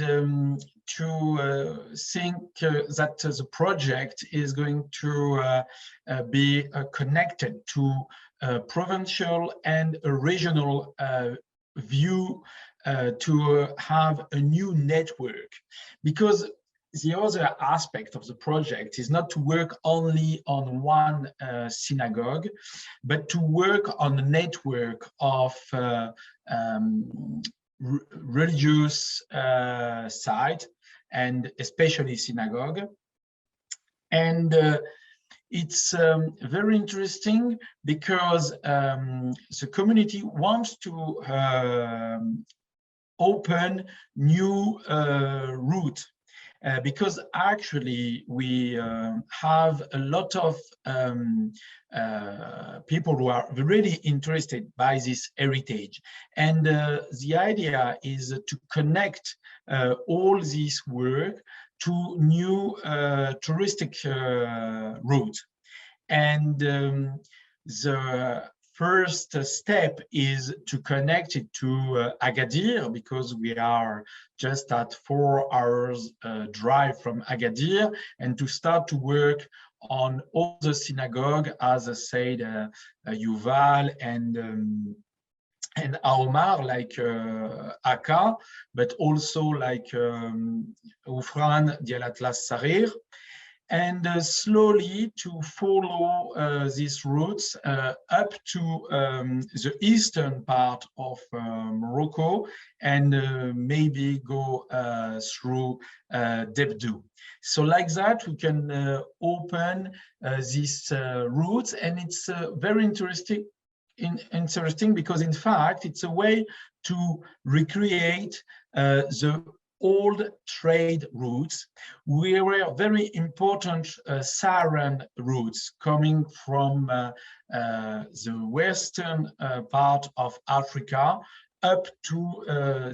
to think that the project is going to be connected to a provincial and a regional view, to have a new network. Because the other aspect of the project is not to work only on one synagogue, but to work on a network of religious sites, and especially synagogue. And it's very interesting because the community wants to open new route. Because actually we have a lot of people who are really interested by this heritage. And the idea is to connect all this work to new touristic routes. And the first step is to connect it to Agadir, because we are just at 4 hours drive from Agadir, and to start to work on all the synagogue, as I said, Yuval and Aomar, like Aka, but also like Oufran, Dial Atlas Saghir, and slowly to follow these routes up to the eastern part of Morocco, and maybe go through Abeddour. So like that, we can open these routes, and it's very interesting because in fact, it's a way to recreate the old trade routes, were very important Saharan routes coming from the western part of Africa up to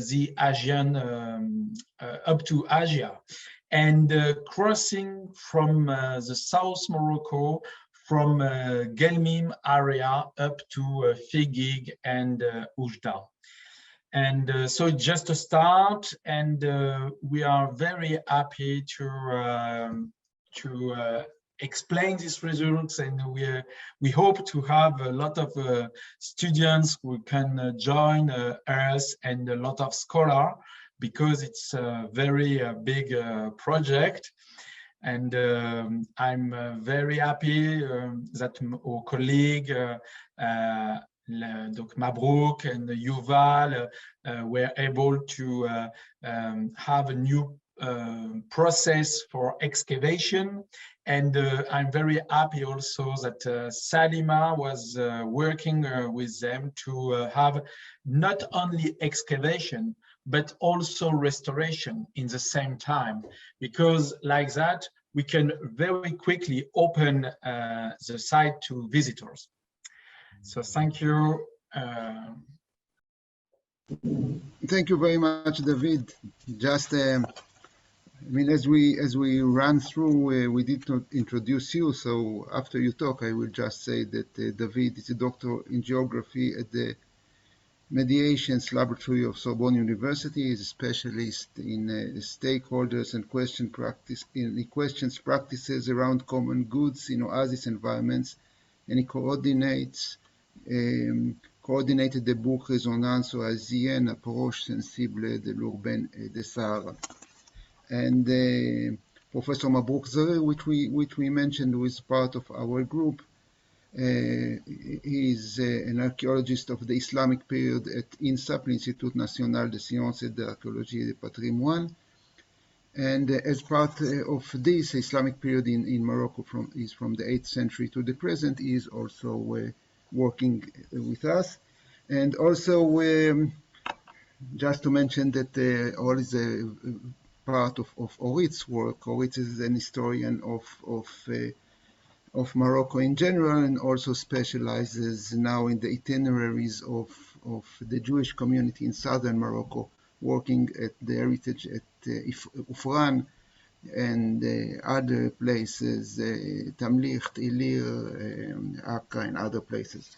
the Asian, up to Asia, and crossing from the South Morocco, from Gelmim area up to Figig and Oujda. And so it's just a start, and we are very happy to explain these results, and we hope to have a lot of students who can join us, and a lot of scholars, because it's a very big project. And I'm very happy that our colleague donc Mabrouk and Yuval were able to have a new process for excavation. And I'm very happy also that Salima was working with them to have not only excavation, but also restoration in the same time, because like that, we can very quickly open the site to visitors. So thank you. Thank you very much, David. Just, I mean, as we ran through, we did not introduce you. So after you talk, I will just say that David is a doctor in geography at the Mediations Laboratory of Sorbonne University. He is a specialist in stakeholders and questions practices around common goods in oasis environments, and he coordinated the book Résonance oasienne, approche sensible de l'urbain de Sahara. And Professor Mabrouk, which we mentioned, who is part of our group, he is an archaeologist of the Islamic period at INSAP, l'Institut National de Sciences et d'Archéologie et de Patrimoine. And as part of this Islamic period in Morocco is from the 8th century to the present, he is also working with us. And also, just to mention that all is a part of Orit's work. Orit is an historian of Morocco in general, and also specializes now in the itineraries of the Jewish community in southern Morocco working at the heritage at Ufran and other places, Tamlicht, Ilir, Akka, and other places.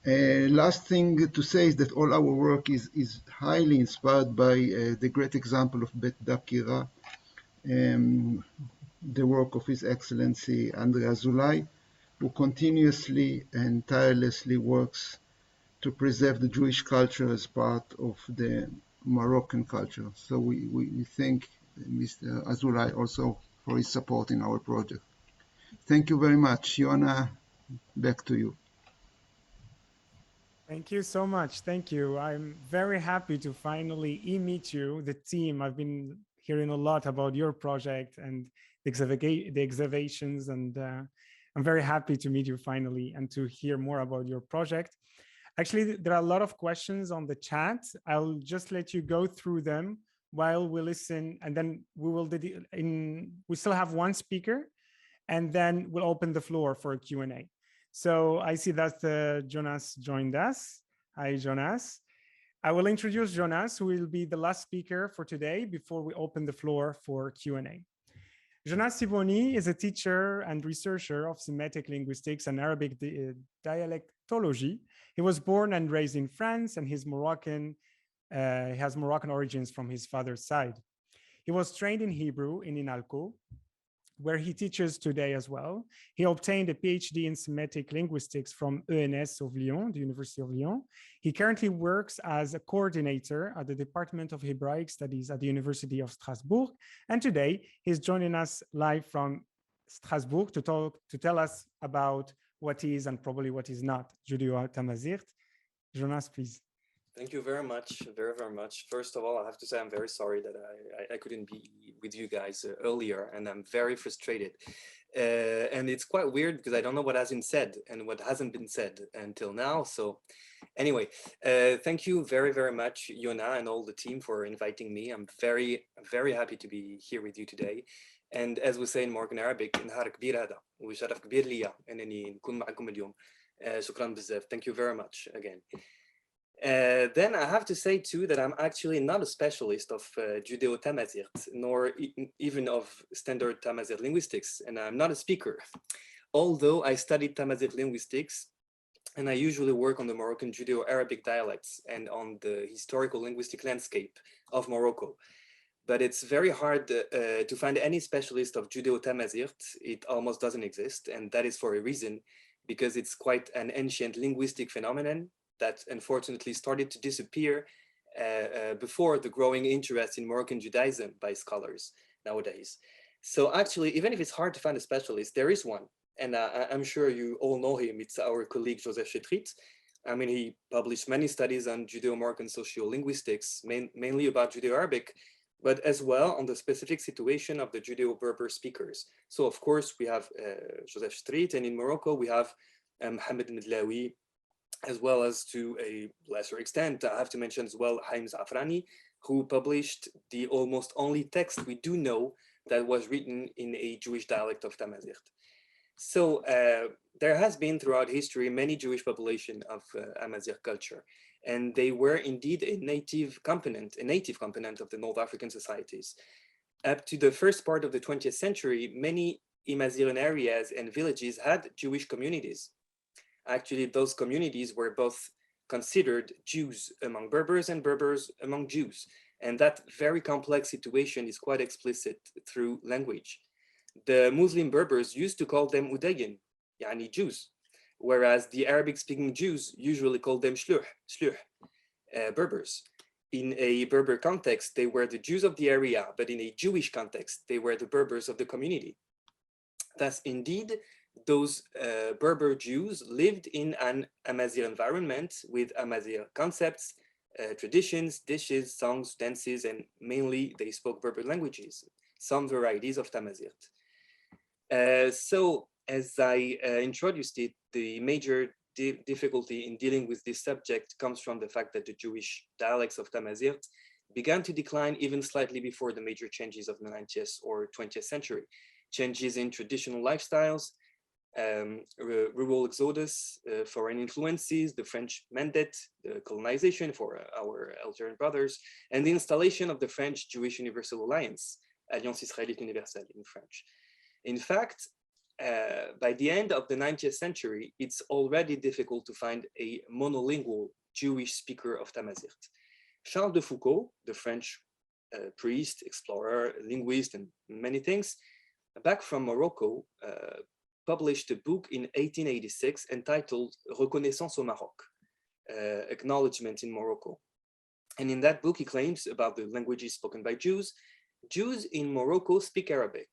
Last thing to say is that all our work is highly inspired by the great example of Beit Dakira, the work of His Excellency André Azoulay, who continuously and tirelessly works to preserve the Jewish culture as part of the Moroccan culture. So we thank Mr. Azoulay also for his support in our project. Thank you very much. Yona, back to you. Thank you so much. Thank you. I'm very happy to finally meet you, the team. I've been hearing a lot about your project and the excavations, and I'm very happy to meet you finally and to hear more about your project. Actually, there are a lot of questions on the chat. I'll just let you go through them while we listen, and then we still have one speaker, and then we'll open the floor for a Q&A. So I see that Jonas joined us. Hi, Jonas. I will introduce Jonas, who will be the last speaker for today before we open the floor for Q&A. Jonas Sibony is a teacher and researcher of Semitic linguistics and Arabic dialectology. He was born and raised in France, and he has Moroccan origins from his father's side. He was trained in Hebrew in Inalco, where he teaches today as well. He obtained a PhD in Semitic linguistics from ENS of Lyon, the University of Lyon. He currently works as a coordinator at the Department of Hebraic Studies at the University of Strasbourg. And today he's joining us live from Strasbourg to tell us about what is and probably what is not Judeo-Tamazight. Jonas, please. Thank you very much, very, very much. First of all, I have to say I'm very sorry that I couldn't be with you guys earlier, and I'm very frustrated. And it's quite weird because I don't know what has been said and what hasn't been said until now. So anyway, thank you very, very much, Yona and all the team for inviting me. I'm very, very happy to be here with you today. And as we say in Moroccan Arabic, thank you very much again. Then I have to say too that I'm actually not a specialist of Judeo-Tamazight, nor even of standard Tamazight linguistics, and I'm not a speaker. Although I studied Tamazight linguistics, and I usually work on the Moroccan Judeo-Arabic dialects and on the historical linguistic landscape of Morocco. But it's very hard to find any specialist of Judeo-Tamazight. It almost doesn't exist, and that is for a reason, because it's quite an ancient linguistic phenomenon that unfortunately started to disappear before the growing interest in Moroccan Judaism by scholars nowadays. So actually, even if it's hard to find a specialist, there is one. And I'm sure you all know him. It's our colleague, Joseph Chetrit. I mean, he published many studies on Judeo-Moroccan sociolinguistics, mainly about Judeo-Arabic, but as well on the specific situation of the Judeo-Berber speakers. So of course, we have Joseph Chetrit, and in Morocco, we have Mohamed Medlawi, as well as to a lesser extent, I have to mention as well Haim Zafrani, who published the almost only text we do know that was written in a Jewish dialect of Tamazight. So there has been throughout history many Jewish population of Amazigh culture, and they were indeed a native component of the North African societies. Up to the first part of the 20th century, many Imazighen areas and villages had Jewish communities. Actually, those communities were both considered Jews among Berbers and Berbers among Jews. And that very complex situation is quite explicit through language. The Muslim Berbers used to call them Udayin, yani Jews, whereas the Arabic-speaking Jews usually called them Shluh, Berbers. In a Berber context, they were the Jews of the area, but in a Jewish context, they were the Berbers of the community. Thus, indeed, those Berber Jews lived in an Amazigh environment with Amazigh concepts, traditions, dishes, songs, dances, and mainly they spoke Berber languages, some varieties of Tamazight. So as I introduced it, the major difficulty in dealing with this subject comes from the fact that the Jewish dialects of Tamazight began to decline even slightly before the major changes of the 19th or 20th century. Changes in traditional lifestyles, rural exodus, foreign influences, the French mandate, the colonization for our Algerian brothers, and the installation of the French Jewish Universal Alliance, Alliance Israélite Universelle in French. In fact, by the end of the 19th century, it's already difficult to find a monolingual Jewish speaker of Tamazight. Charles de Foucauld, the French priest, explorer, linguist, and many things, back from Morocco, published a book in 1886 entitled Reconnaissance au Maroc, Acknowledgement in Morocco. And in that book, he claims about the languages spoken by Jews. Jews in Morocco speak Arabic.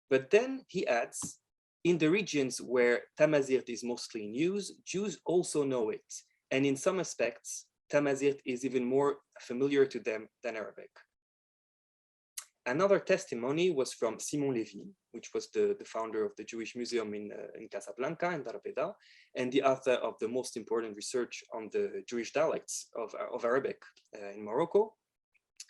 But then he adds, in the regions where Tamazight is mostly in use, Jews also know it. And in some aspects, Tamazight is even more familiar to them than Arabic. Another testimony was from Simon Lévy, which was the founder of the Jewish Museum in Casablanca, in Darbeda, and the author of the most important research on the Jewish dialects of Arabic in Morocco.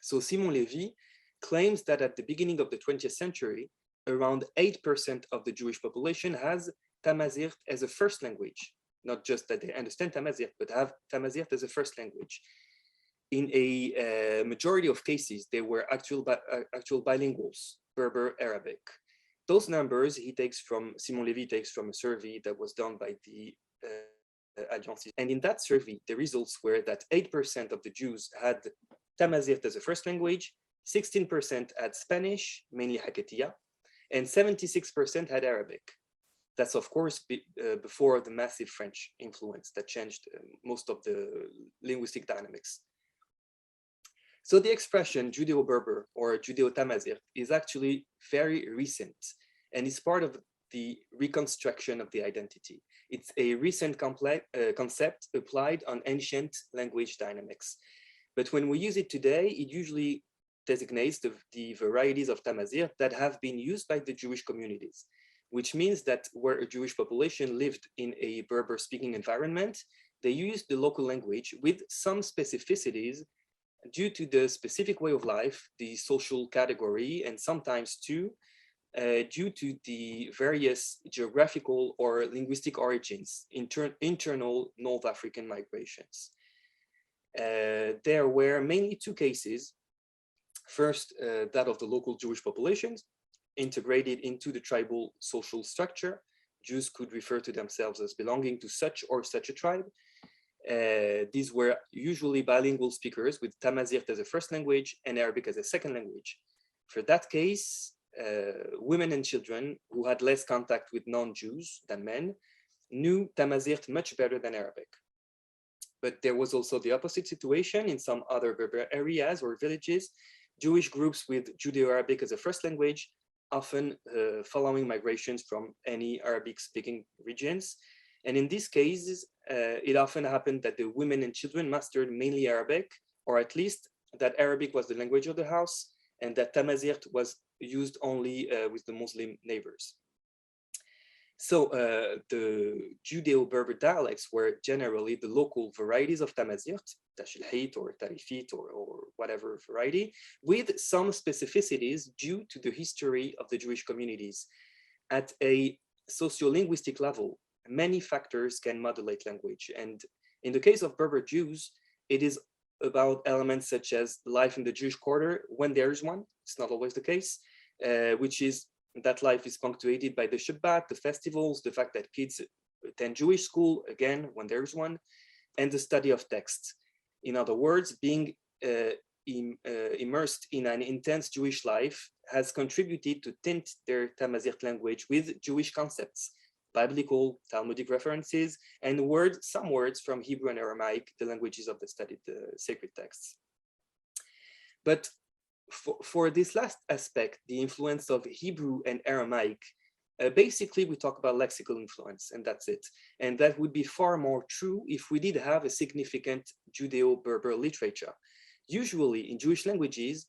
So Simon Lévy claims that at the beginning of the 20th century, around 8% of the Jewish population has Tamazight as a first language. Not just that they understand Tamazight, but have Tamazight as a first language. In a majority of cases, they were actual bilinguals, Berber Arabic. Those numbers Simon Lévy takes from a survey that was done by the Identities. And in that survey, the results were that 8% of the Jews had Tamazight as a first language, 16% had Spanish, mainly Haketiya, and 76% had Arabic. That's of course before the massive French influence that changed most of the linguistic dynamics. So the expression Judeo-Berber or Judeo-Tamazight is actually very recent and is part of the reconstruction of the identity. It's a recent concept applied on ancient language dynamics. But when we use it today, it usually designates the varieties of Tamazight that have been used by the Jewish communities, which means that where a Jewish population lived in a Berber-speaking environment, they used the local language with some specificities due to the specific way of life, the social category, and sometimes too, due to the various geographical or linguistic origins, internal North African migrations. There were mainly two cases. First, that of the local Jewish populations integrated into the tribal social structure. Jews could refer to themselves as belonging to such or such a tribe. These were usually bilingual speakers with Tamazight as a first language and Arabic as a second language. For that case, women and children who had less contact with non-Jews than men knew Tamazight much better than Arabic. But there was also the opposite situation in some other Berber areas or villages. Jewish groups with Judeo-Arabic as a first language, often following migrations from any Arabic-speaking regions. And in these cases, it often happened that the women and children mastered mainly Arabic, or at least that Arabic was the language of the house, and that Tamazight was used only with the Muslim neighbors. So the Judeo-Berber dialects were generally the local varieties of Tamazight, Tashilhit or Tarifit or whatever variety, with some specificities due to the history of the Jewish communities. At a sociolinguistic level, many factors can modulate language. And in the case of Berber Jews, it is about elements such as life in the Jewish quarter when there is one. It's not always the case, which is that life is punctuated by the Shabbat, the festivals, the fact that kids attend Jewish school, again, when there is one, and the study of text. In other words, being immersed in an intense Jewish life has contributed to tint their Tamazight language with Jewish concepts, biblical, Talmudic references, and some words from Hebrew and Aramaic, the languages of the studied sacred texts. But for this last aspect, the influence of Hebrew and Aramaic, basically we talk about lexical influence, and that's it. And that would be far more true if we did have a significant Judeo-Berber literature. Usually in Jewish languages,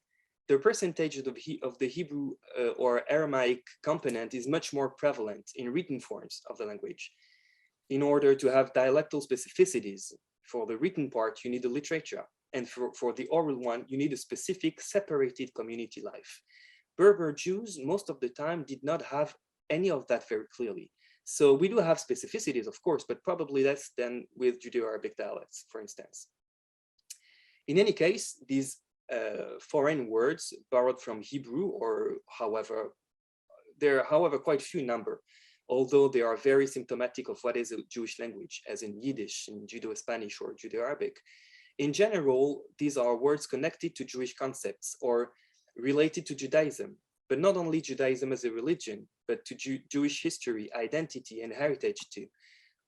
the percentage of the Hebrew or Aramaic component is much more prevalent in written forms of the language. In order to have dialectal specificities, for the written part, you need the literature. And for the oral one, you need a specific separated community life. Berber Jews, most of the time, did not have any of that very clearly. So we do have specificities, of course, but probably less than with Judeo-Arabic dialects, for instance. In any case, these foreign words borrowed from Hebrew, or there are quite few in number, although they are very symptomatic of what is a Jewish language, as in Yiddish, in Judeo-Spanish, or Judeo-Arabic. In general, these are words connected to Jewish concepts or related to Judaism, but not only Judaism as a religion, but to Jewish history, identity, and heritage too,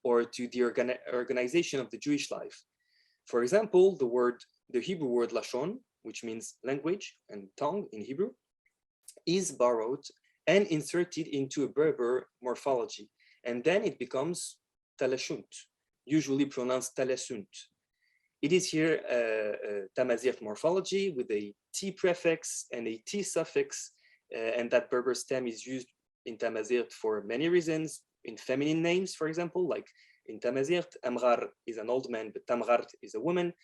or to the organization of the Jewish life. For example, the Hebrew word lashon, which means language and tongue in Hebrew, is borrowed and inserted into a Berber morphology, and then it becomes talashunt, usually pronounced talashunt. It is here Tamazight morphology with a T prefix and a T suffix, and that Berber stem is used in Tamazight for many reasons, in feminine names, for example, like in Tamazight, Amrar is an old man, but Tamghart is a woman.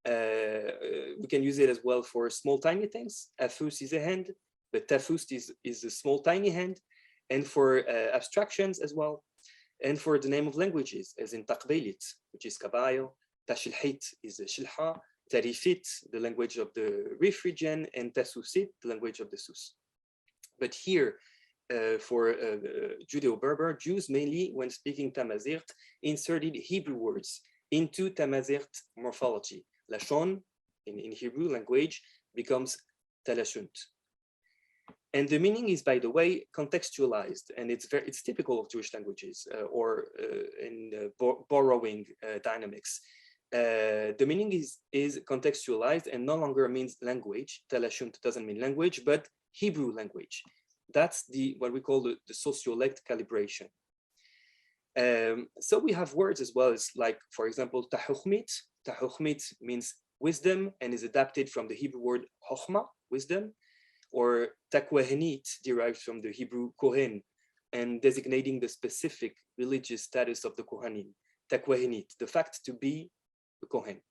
We can use it as well for small, tiny things. Afus is a hand, but Tafust is a small, tiny hand, and for abstractions as well, and for the name of languages, as in Taqbelit, which is Caballo, Tashilhit is Shilha, Tarifit, the language of the Rif region, and Tasusit, the language of the Sus. But here, for Judeo-Berber, Jews mainly, when speaking Tamazight, inserted Hebrew words into Tamazight morphology. Lashon, in Hebrew language, becomes Talashunt. And the meaning is, by the way, contextualized, and it's typical of Jewish languages or in borrowing dynamics. The meaning is contextualized and no longer means language. Talashunt doesn't mean language, but Hebrew language. That's what we call the sociolect calibration. So we have words as well as, like, for example, tahukhmit. Tahukhmit means wisdom and is adapted from the Hebrew word chokhmah, wisdom, or takwahenit derives from the Hebrew kohen and designating the specific religious status of the kohanim. Takwahenit, the fact to be a kohen.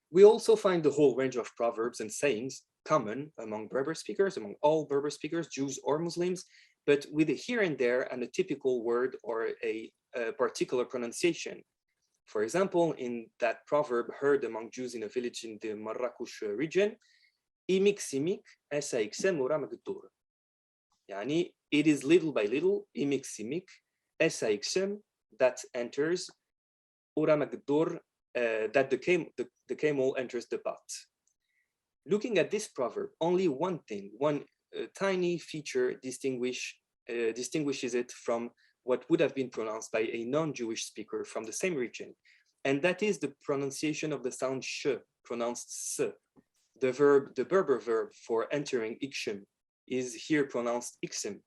We also find the whole range of proverbs and sayings common among Berber speakers, among all Berber speakers, Jews or Muslims, but with here and there an atypical word or a particular pronunciation. For example, in that proverb heard among Jews in a village in the Marrakech region, imik simik esa iksem ora Abeddour. Yani, it is little by little, imik simik esa iksem, that enters, ora Abeddour, that the camel enters the pot. Looking at this proverb, only one thing, one tiny feature distinguishes it from what would have been pronounced by a non-Jewish speaker from the same region, and that is the pronunciation of the sound sh, pronounced s. The Berber verb for entering ikshem is here pronounced iksem,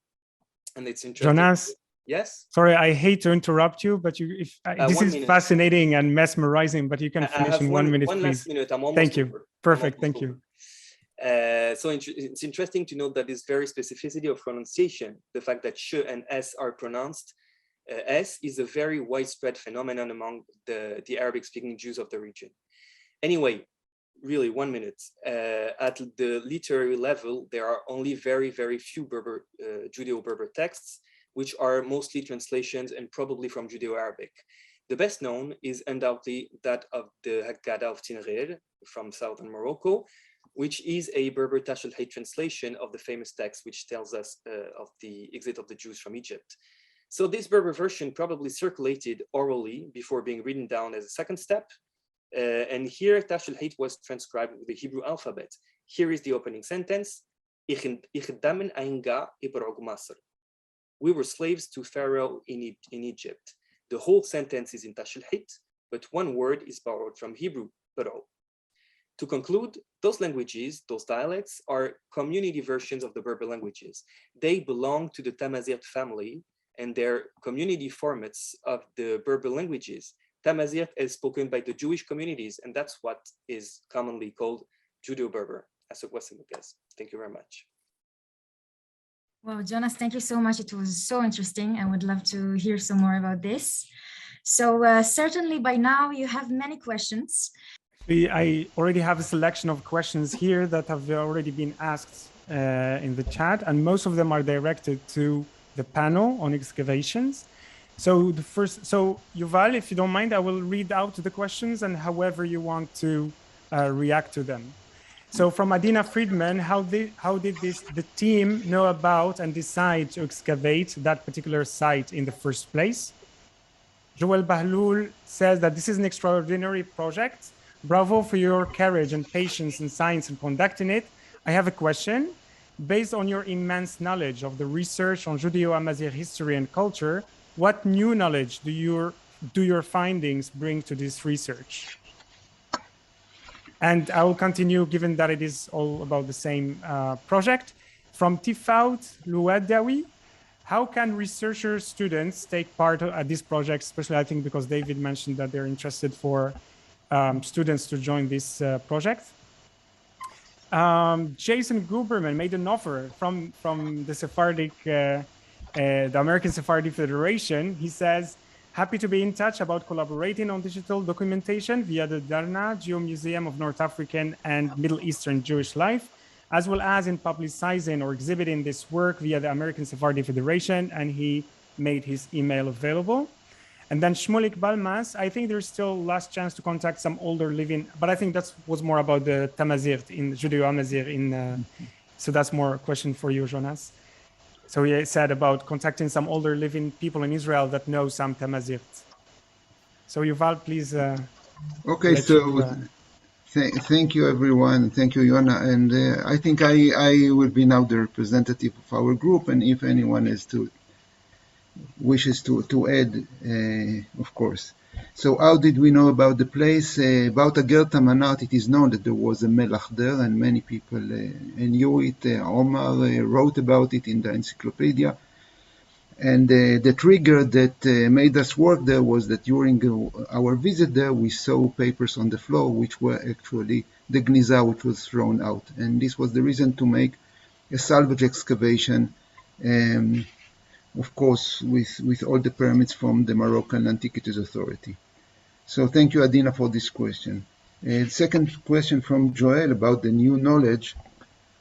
and it's interesting. Jonas? Yes? Sorry, I hate to interrupt you, but this is fascinating and mesmerizing, but you can finish in 1 minute, please. Last minute. I'm almost Thank you. over. Perfect. Thank you. So it's interesting to note that this very specificity of pronunciation, the fact that sh and s are pronounced s, is a very widespread phenomenon among the Arabic-speaking Jews of the region. Anyway, really 1 minute. At the literary level, there are only very, very few Judeo-Berber texts, which are mostly translations and probably from Judeo-Arabic. The best known is undoubtedly that of the Haggadah of Tinrir from southern Morocco, which is a Berber Tashilhit translation of the famous text which tells us of the exit of the Jews from Egypt. So this Berber version probably circulated orally before being written down as a second step. And here Tashilhit was transcribed with the Hebrew alphabet. Here is the opening sentence. We were slaves to Pharaoh in Egypt. The whole sentence is in Tashilhit, but one word is borrowed from Hebrew, Paro. To conclude, those languages, those dialects, are community versions of the Berber languages. They belong to the Tamazight family, and they're community formats of the Berber languages. Tamazight is spoken by the Jewish communities, and that's what is commonly called Judeo-Berber. Thank you very much. Well, Jonas, thank you so much. It was so interesting. I would love to hear some more about this. So certainly by now you have many questions. I already have a selection of questions here that have already been asked in the chat, and most of them are directed to the panel on excavations. So Yuval, if you don't mind, I will read out the questions and however you want to react to them. So from Adina Friedman, how did the team know about and decide to excavate that particular site in the first place? Joel Bahloul says that this is an extraordinary project. Bravo for your courage and patience in science and conducting it. I have a question. Based on your immense knowledge of the research on Judeo-Amazigh history and culture, what new knowledge do your findings bring to this research? And I will continue, given that it is all about the same project. From Tifaut Louadawi, how can researcher students take part at this project, especially I think because David mentioned that they're interested for students to join this project. Jason Guberman made an offer from the Sephardic, the American Sephardic Federation. He says, happy to be in touch about collaborating on digital documentation via the Darna Geo-Museum of North African and Middle Eastern Jewish life, as well as in publicizing or exhibiting this work via the American Sephardic Federation, and he made his email available. And then Shmulik Balmas, I think there's still last chance to contact some older living, but I think that was more about the Tamazight in Judeo-Amazigh so that's more a question for you, Jonas. So he said about contacting some older living people in Israel that know some Tamazight. So Yuval, please. Okay, so thank you everyone. Thank you, Yona. And I think I will be now the representative of our group. And if anyone wishes to add, of course. So how did we know about the place? About Aguerd Tamanart, it is known that there was a melach there, and many people knew it. Omar wrote about it in the encyclopedia. And the trigger that made us work there was that during our visit there, we saw papers on the floor, which were actually the gniza which was thrown out. And this was the reason to make a salvage excavation, of course, with all the permits from the Moroccan Antiquities Authority. So thank you, Adina, for this question. Second question from Joel about the new knowledge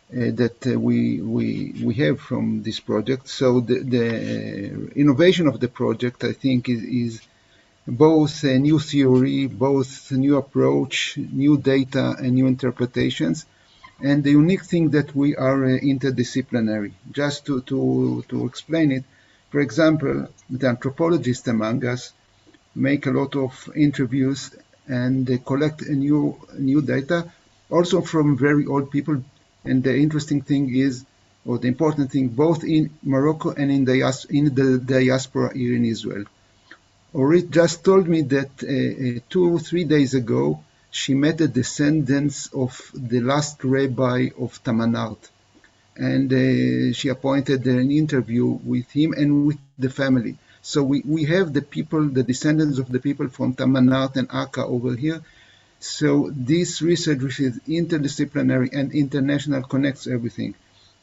that we have from this project. So the innovation of the project, I think, is both a new theory, both a new approach, new data, and new interpretations. And the unique thing that we are interdisciplinary. Just to explain it, for example, the anthropologists among us make a lot of interviews and they collect new data, also from very old people. And the interesting thing is, or the important thing, both in Morocco and in the diaspora here in Israel. Orit just told me that 2 or 3 days ago, she met the descendants of the last rabbi of Tamanart. And she appointed an interview with him and with the family. So we have the people, the descendants of the people from Tamanart and Akka over here. So this research, which is interdisciplinary and international, connects everything.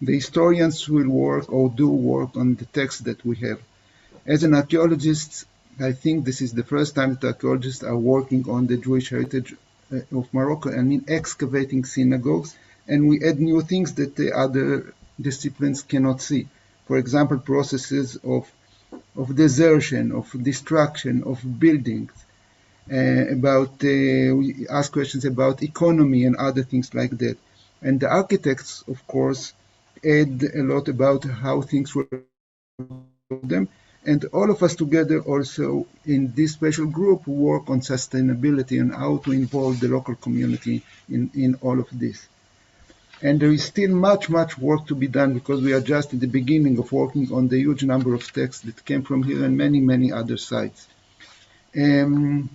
The historians will work or do work on the text that we have. As an archaeologist, I think this is the first time that archaeologists are working on the Jewish heritage of Morocco, I mean excavating synagogues, and we add new things that the other disciplines cannot see. For example, processes of desertion, of destruction, of buildings, we ask questions about economy and other things like that. And the architects, of course, add a lot about how things were them. And all of us together also in this special group work on sustainability and how to involve the local community in all of this. And there is still much work to be done because we are just at the beginning of working on the huge number of texts that came from here and many other sites. And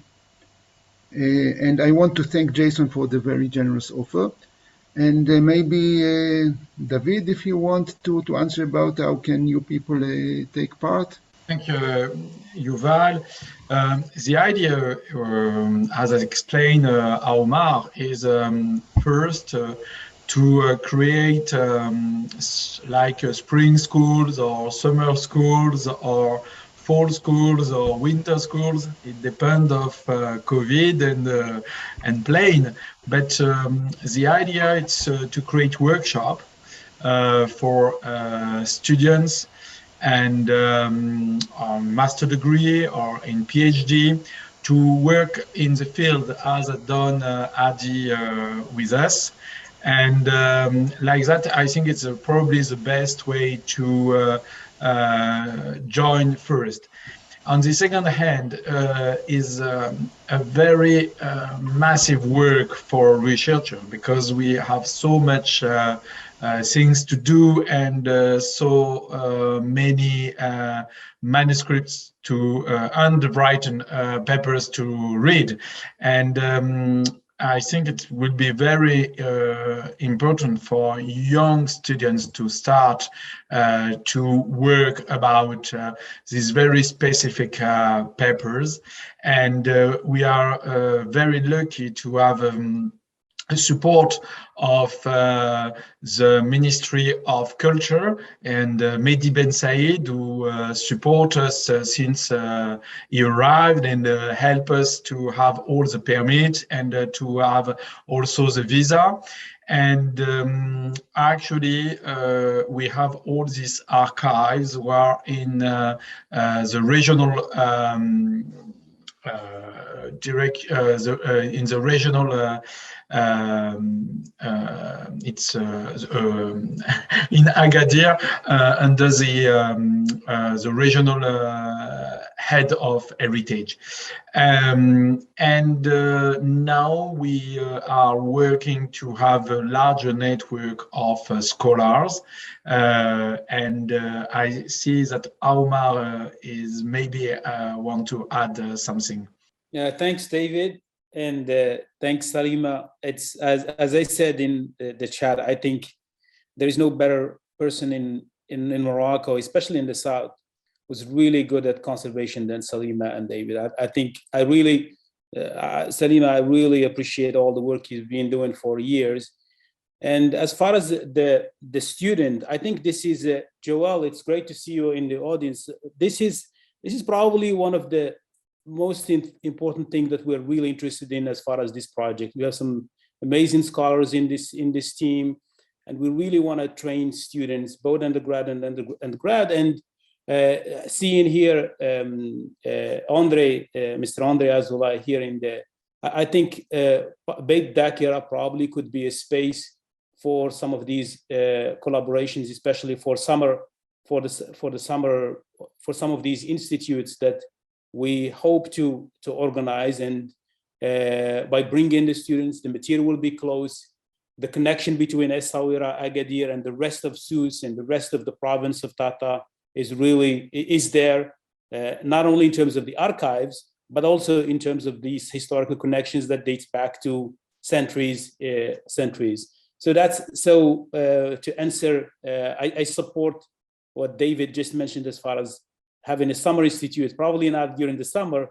I want to thank Jason for the very generous offer. And maybe, David, if you want to answer about how can you people take part? Thank you, Yuval. The idea, as I explained, Omar, is first to create like spring schools or summer schools or fall schools or winter schools. It depends of COVID and plane. But the idea is to create workshop for students and master degree or in PhD to work in the field as done Adi with us. And like that, I think it's probably the best way to join first. On the second hand, is a very massive work for researcher, because we have so much things to do and so many manuscripts to handwritten papers to read. And I think it would be very important for young students to start to work about these very specific papers. And we are very lucky to have support of the Ministry of Culture and Mehdi Ben Said, who support us since he arrived and help us to have all the permits and to have also the visa. And actually, we have all these archives were in the regional in the regional it's in Agadir under the regional head of heritage. And now we are working to have a larger network of scholars. And I see that Omar is maybe want to add something. Yeah, thanks, David. And thanks, Salima. It's as I said in the chat, I think there is no better person in Morocco, especially in the south, who's really good at conservation than Salima and David. I think I really, Salima, I really appreciate all the work you've been doing for years. And as far as the student, I think this is, Joel, it's great to see you in the audience. This is probably one of the most important thing that we're really interested in as far as this project. We have some amazing scholars in this team, and we really want to train students, both undergrad and undergrad. And seeing here André, Mr. André Azoulay here in the, I think Beit Dakira probably could be a space for some of these collaborations, especially for summer, for some of these institutes that we hope to organize. And by bringing the students, the material will be close. The connection between Essaouira, Agadir, and the rest of Souss and the rest of the province of Tata is there, not only in terms of the archives, but also in terms of these historical connections that dates back to centuries. So to answer, I support what David just mentioned as far as having a summer institute, probably not during the summer,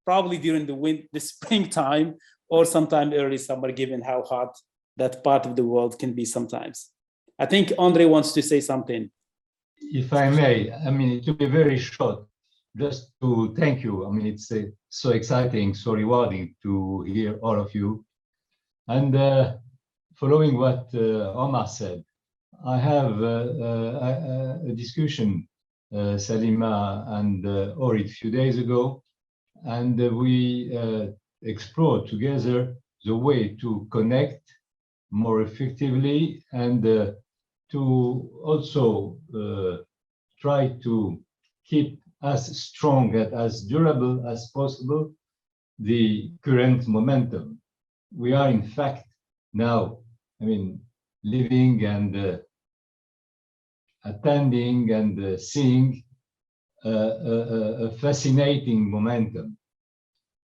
probably during the springtime or sometime early summer, given how hot that part of the world can be sometimes. I think André wants to say something. If I may, I mean, it will be very short, just to thank you. I mean, it's so exciting, so rewarding to hear all of you. And following what Omar said, I have a discussion, Salima and Orit, a few days ago, and we explored together the way to connect more effectively and to also try to keep as strong and as durable as possible the current momentum. We are in fact now, I mean, living and attending and seeing a fascinating momentum,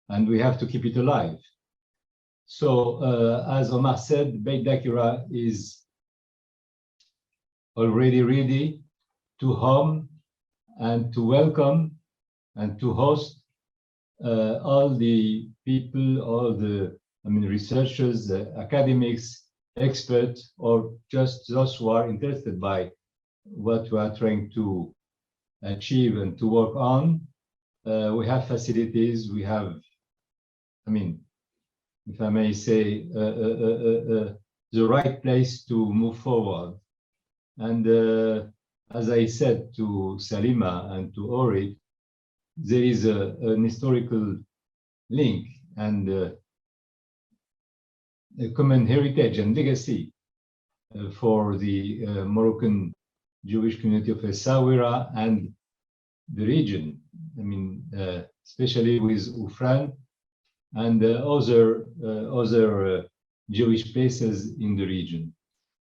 and we have to keep it alive. So as Omar said, Beit Dakira is already ready to home and to welcome and to host all the people, all the researchers, academics, experts, or just those who are interested by what we are trying to achieve and to work on. We have facilities, we have, if I may say, the right place to move forward. And as I said to Salima and to Orit, there is an historical link and a common heritage and legacy for the Moroccan Jewish community of Essaouira and the region. I mean, especially with Oufran and other Jewish places in the region.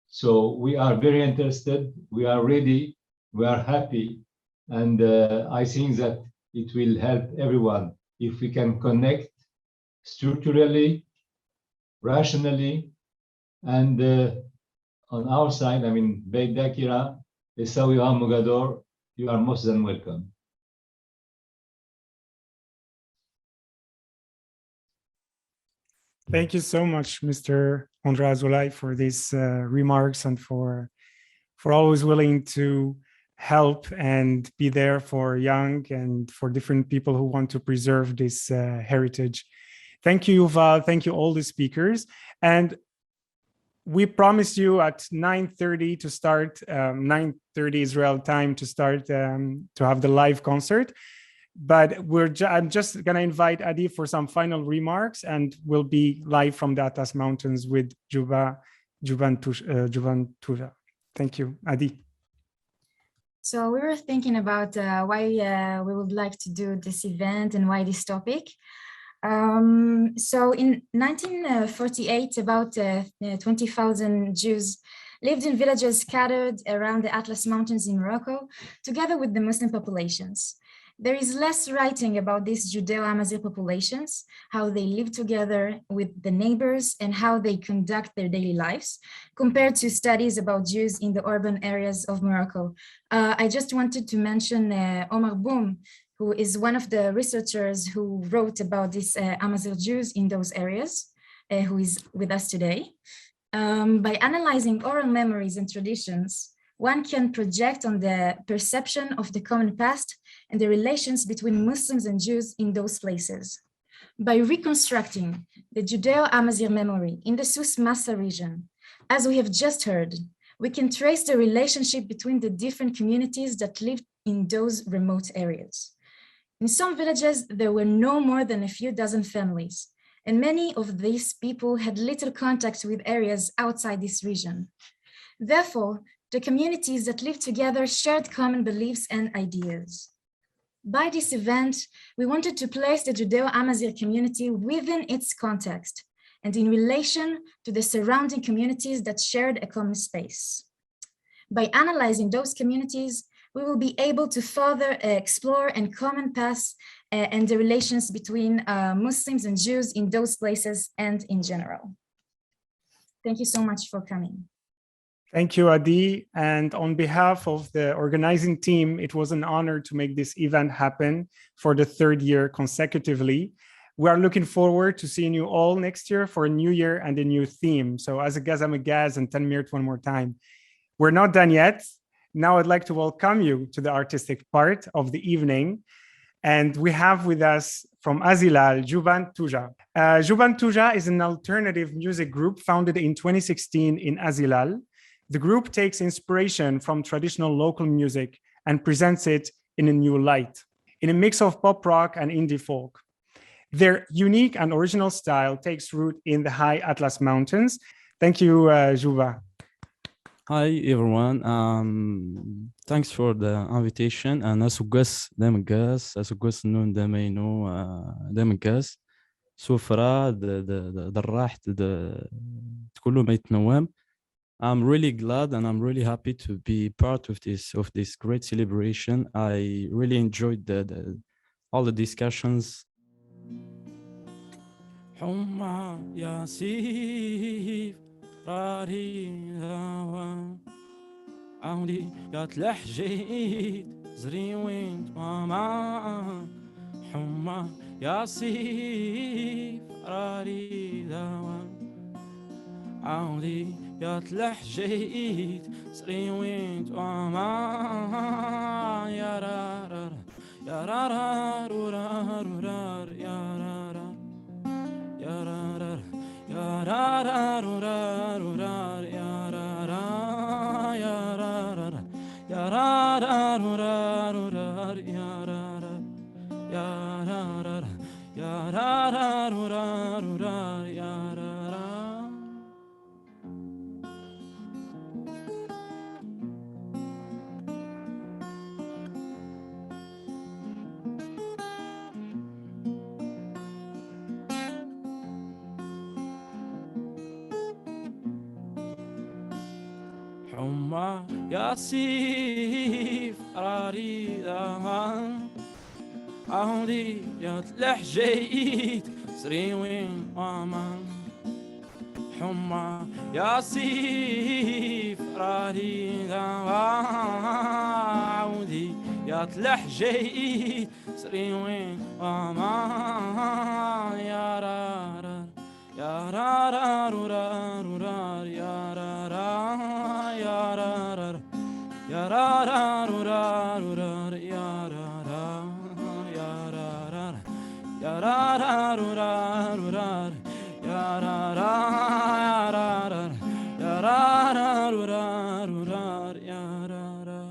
So we are very interested, we are ready, we are happy, and I think that it will help everyone if we can connect structurally, rationally, and on our side, I mean, Beit Dakira, Essaouira, Mogador, you are most than welcome. Thank you so much, Mr. André Azoulay, for these remarks and for always willing to help and be there for young and for different people who want to preserve this heritage. Thank you, Yuval. Thank you, all the speakers. And we promised you at 9:30 to start, 9:30 Israel time to start to have the live concert. But I'm just going to invite Adi for some final remarks, and we'll be live from the Atlas Mountains with Juvan-Tuja. Thank you, Adi. So we were thinking about why we would like to do this event and why this topic. So in 1948, about 20,000 Jews lived in villages scattered around the Atlas Mountains in Morocco, together with the Muslim populations. There is less writing about these Judeo-Amazigh populations, how they live together with the neighbors and how they conduct their daily lives, compared to studies about Jews in the urban areas of Morocco. I just wanted to mention Omar Boum, who is one of the researchers who wrote about these Amazigh Jews in those areas, who is with us today. By analyzing oral memories and traditions, one can project on the perception of the common past and the relations between Muslims and Jews in those places. By reconstructing the Judeo-Amazigh memory in the Souss-Massa region, as we have just heard, we can trace the relationship between the different communities that lived in those remote areas. In some villages, there were no more than a few dozen families, and many of these people had little contact with areas outside this region. Therefore, the communities that lived together shared common beliefs and ideas. By this event, we wanted to place the Judeo-Amazigh community within its context and in relation to the surrounding communities that shared a common space. By analyzing those communities, we will be able to further explore and common paths and the relations between Muslims and Jews in those places and in general. Thank you so much for coming. Thank you, Adi. And on behalf of the organizing team, it was an honor to make this event happen for the third year consecutively. We are looking forward to seeing you all next year for a new year and a new theme. So as a Gaz and Tanmirt one more time. We're not done yet. Now I'd like to welcome you to the artistic part of the evening. And we have with us from Azilal, Juvan-Tuja. Juvan-Tuja is an alternative music group founded in 2016 in Azilal. The group takes inspiration from traditional local music and presents it in a new light, in a mix of pop rock and indie folk. Their unique and original style takes root in the high Atlas Mountains. Thank you, Juva. Hi, everyone. Thanks for the invitation. أنا سوقس دائما قاس سوقس نون دائما دائما قاس سفرة دراح تقولوا ما يتنوم. I'm really glad and I'm really happy to be part of this great celebration. I really enjoyed all the discussions. حمى يا سيف راري هوا عودي يا تلحجيت زريوين ماما حمى يا سيف راري هوا عودي يا تلحجيت زريوين ماما يا رارا يا رارا رورا رورا يا رارا يا رارا يا رارا رورا رورا يا رارا يا رارا يا رارا حما يا سيف راريدا عودي يا تلحجيت سريوين وامان حما يا سيف راريدا عودي يا تلحجيت سريوين وامان يا رارا يا رارا رورا رورا يا رارا يا رارا يا رارا رورا رورا يا رارا يا رارا يا رارا رورا رورا يا رارا يا رارا يا رارا رورا رورا يا رارا.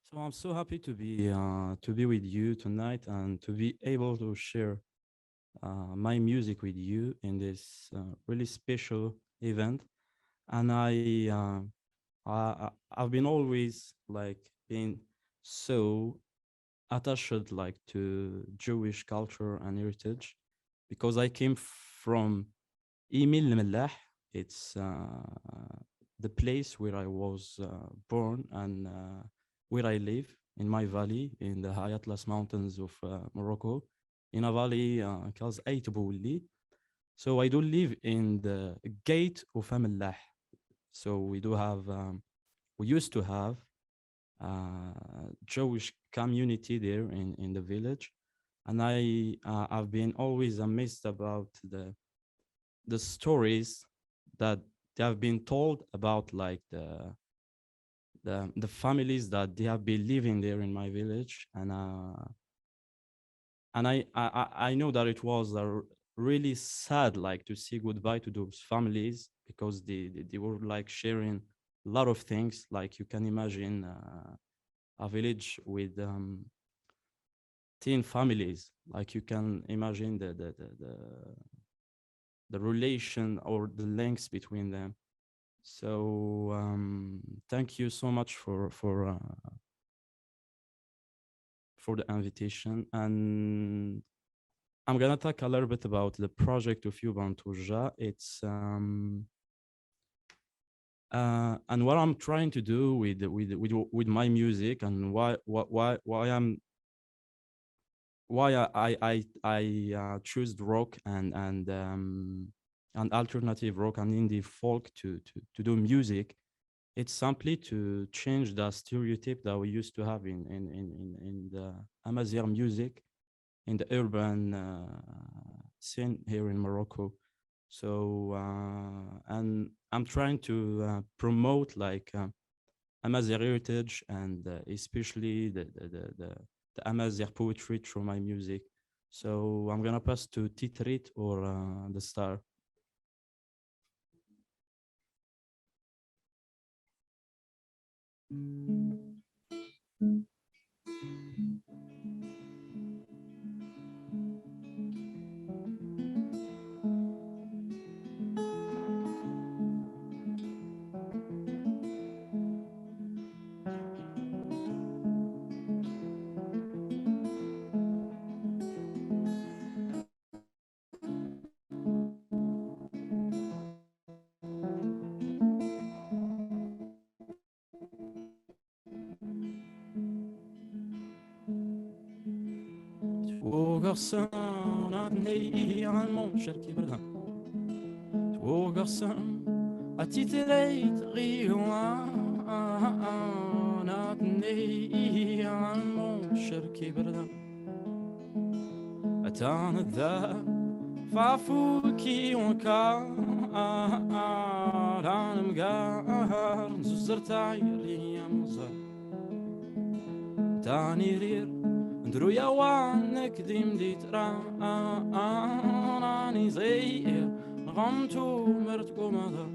So I'm so happy to be with you tonight and to be able to share my music with you in this really special event. And I've been always like being so attached like to Jewish culture and heritage because I came from Emil Mellah. It's the place where I was born and where I live in my valley in the high Atlas Mountains of Morocco, in a valley called Aitbouli. So I do live in the gate of Mellah. So we do have, we used to have Jewish community there in the village. And I've been always amazed about the stories that they have been told about like the families that they have been living there in my village, and I know that it was really sad like to say goodbye to those families because they were like sharing a lot of things. Like you can imagine a village with 10 families. Like you can imagine the relation or the links between them. So thank you so much for the invitation. And I'm gonna talk a little bit about the project of Yubantuja. It's and what I'm trying to do with my music, and why I choose rock and alternative rock and indie folk to do music. It's simply to change the stereotype that we used to have in the Amazigh music, in the urban scene here in Morocco. So and I'm trying to promote like Amazigh heritage and especially the Amazigh poetry through my music. So I'm gonna pass to Titrit or the star. Tanada Fafuki Waka Ranamgar Zuzartayri Amazigh Tanirir Andrew Yawan Kdim Ditra Anani Zair Ramtu Mert Gomada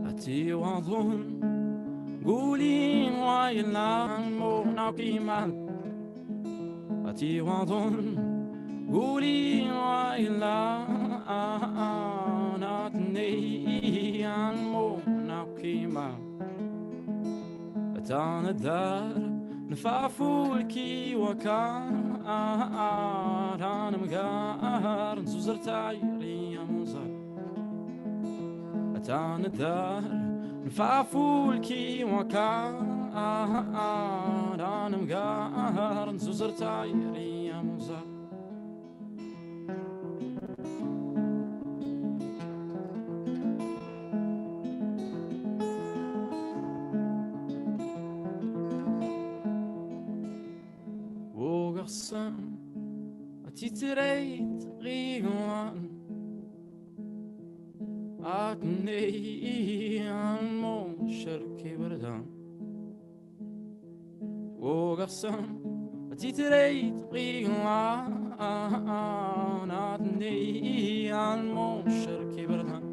Ati Wadun Gulin Wailan Mo Naukiman Ati Wadun Gulin Wailan Atnei An Mo Naukiman Atana Dar Nfaful Ki Wakan Ranamgar Zuzartayri Amazigh Atana Dar Nfaful Ki Wakan Ranamgar Zuzartayri Amazigh Wogarsan Atitreit Rigoan Atnei An Mo Sherki Berdan Wogarsan Atitreit Rigoan Atnei An Mo Sherki Berdan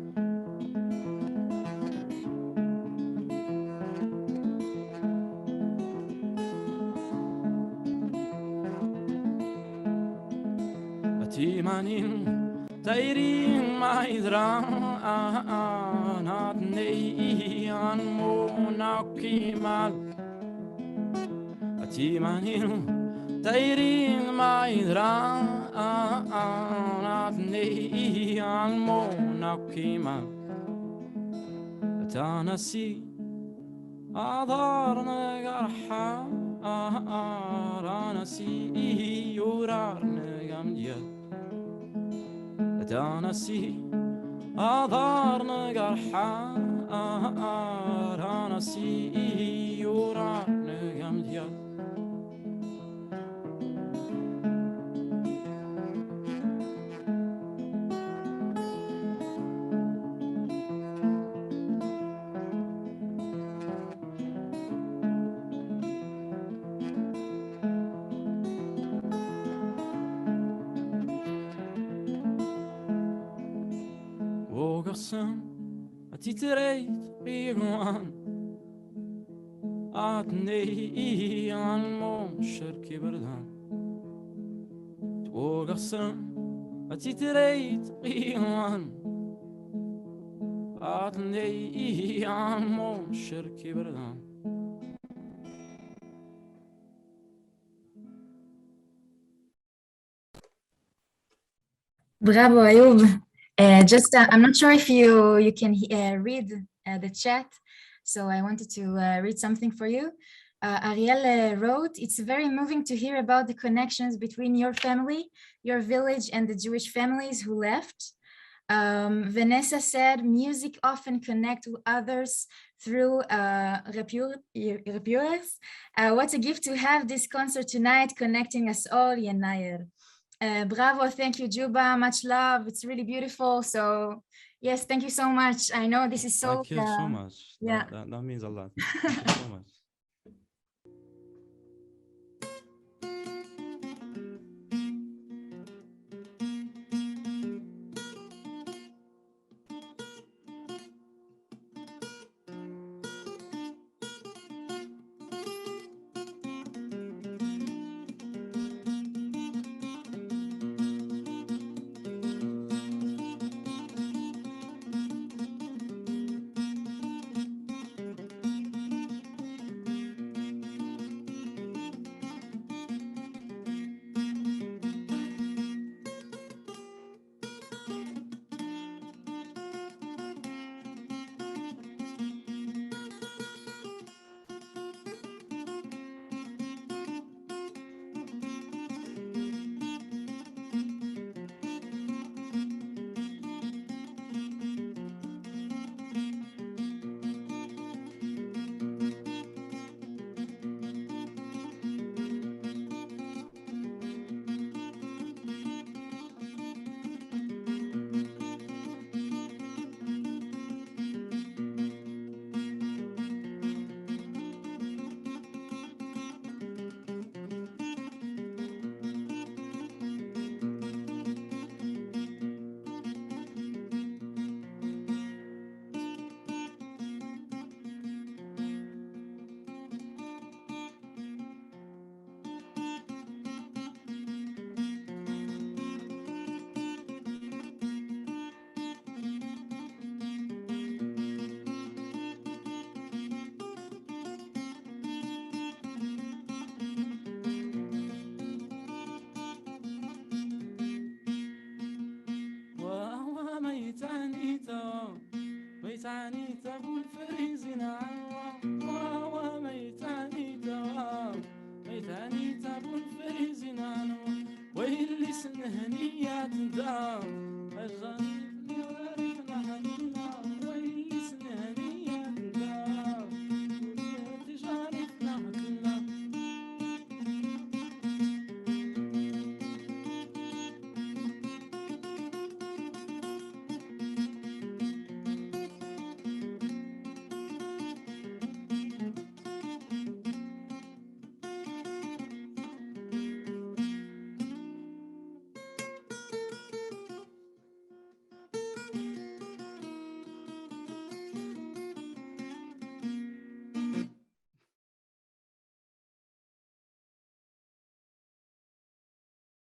Atimanin Tairin Maidran Atnei An Mo Naukimal Atimanin Tairin Maidran Atnei An Mo Naukimal Atanasi Adarna Garha Ranasi Yurarna Gamdiya Atanasi Adarna Garha Ranasi Yurarna Gamdiya Wogarsan Atitreit Rigoan Atnei An Mo Sherki Berdan Wogarsan Atitreit Rigoan Atnei An Mo Sherki Berdan Bravo, Ayub. I'm not sure if you can read the chat, so I wanted to read something for you. Ariel wrote, "It's very moving to hear about the connections between your family, your village, and the Jewish families who left." Vanessa said, "Music often connect with others through repures. What a gift to have this concert tonight, connecting us all, Yennayer." Bravo, thank you, Juba. Much love. It's really beautiful. So, yes, thank you so much. I know this is so. Thank you so much. Yeah, that means a lot. Thank you so much. ميتاني تابو الفريزين عوا ميتاني تابو الفريزين ويلي سنهنيات دام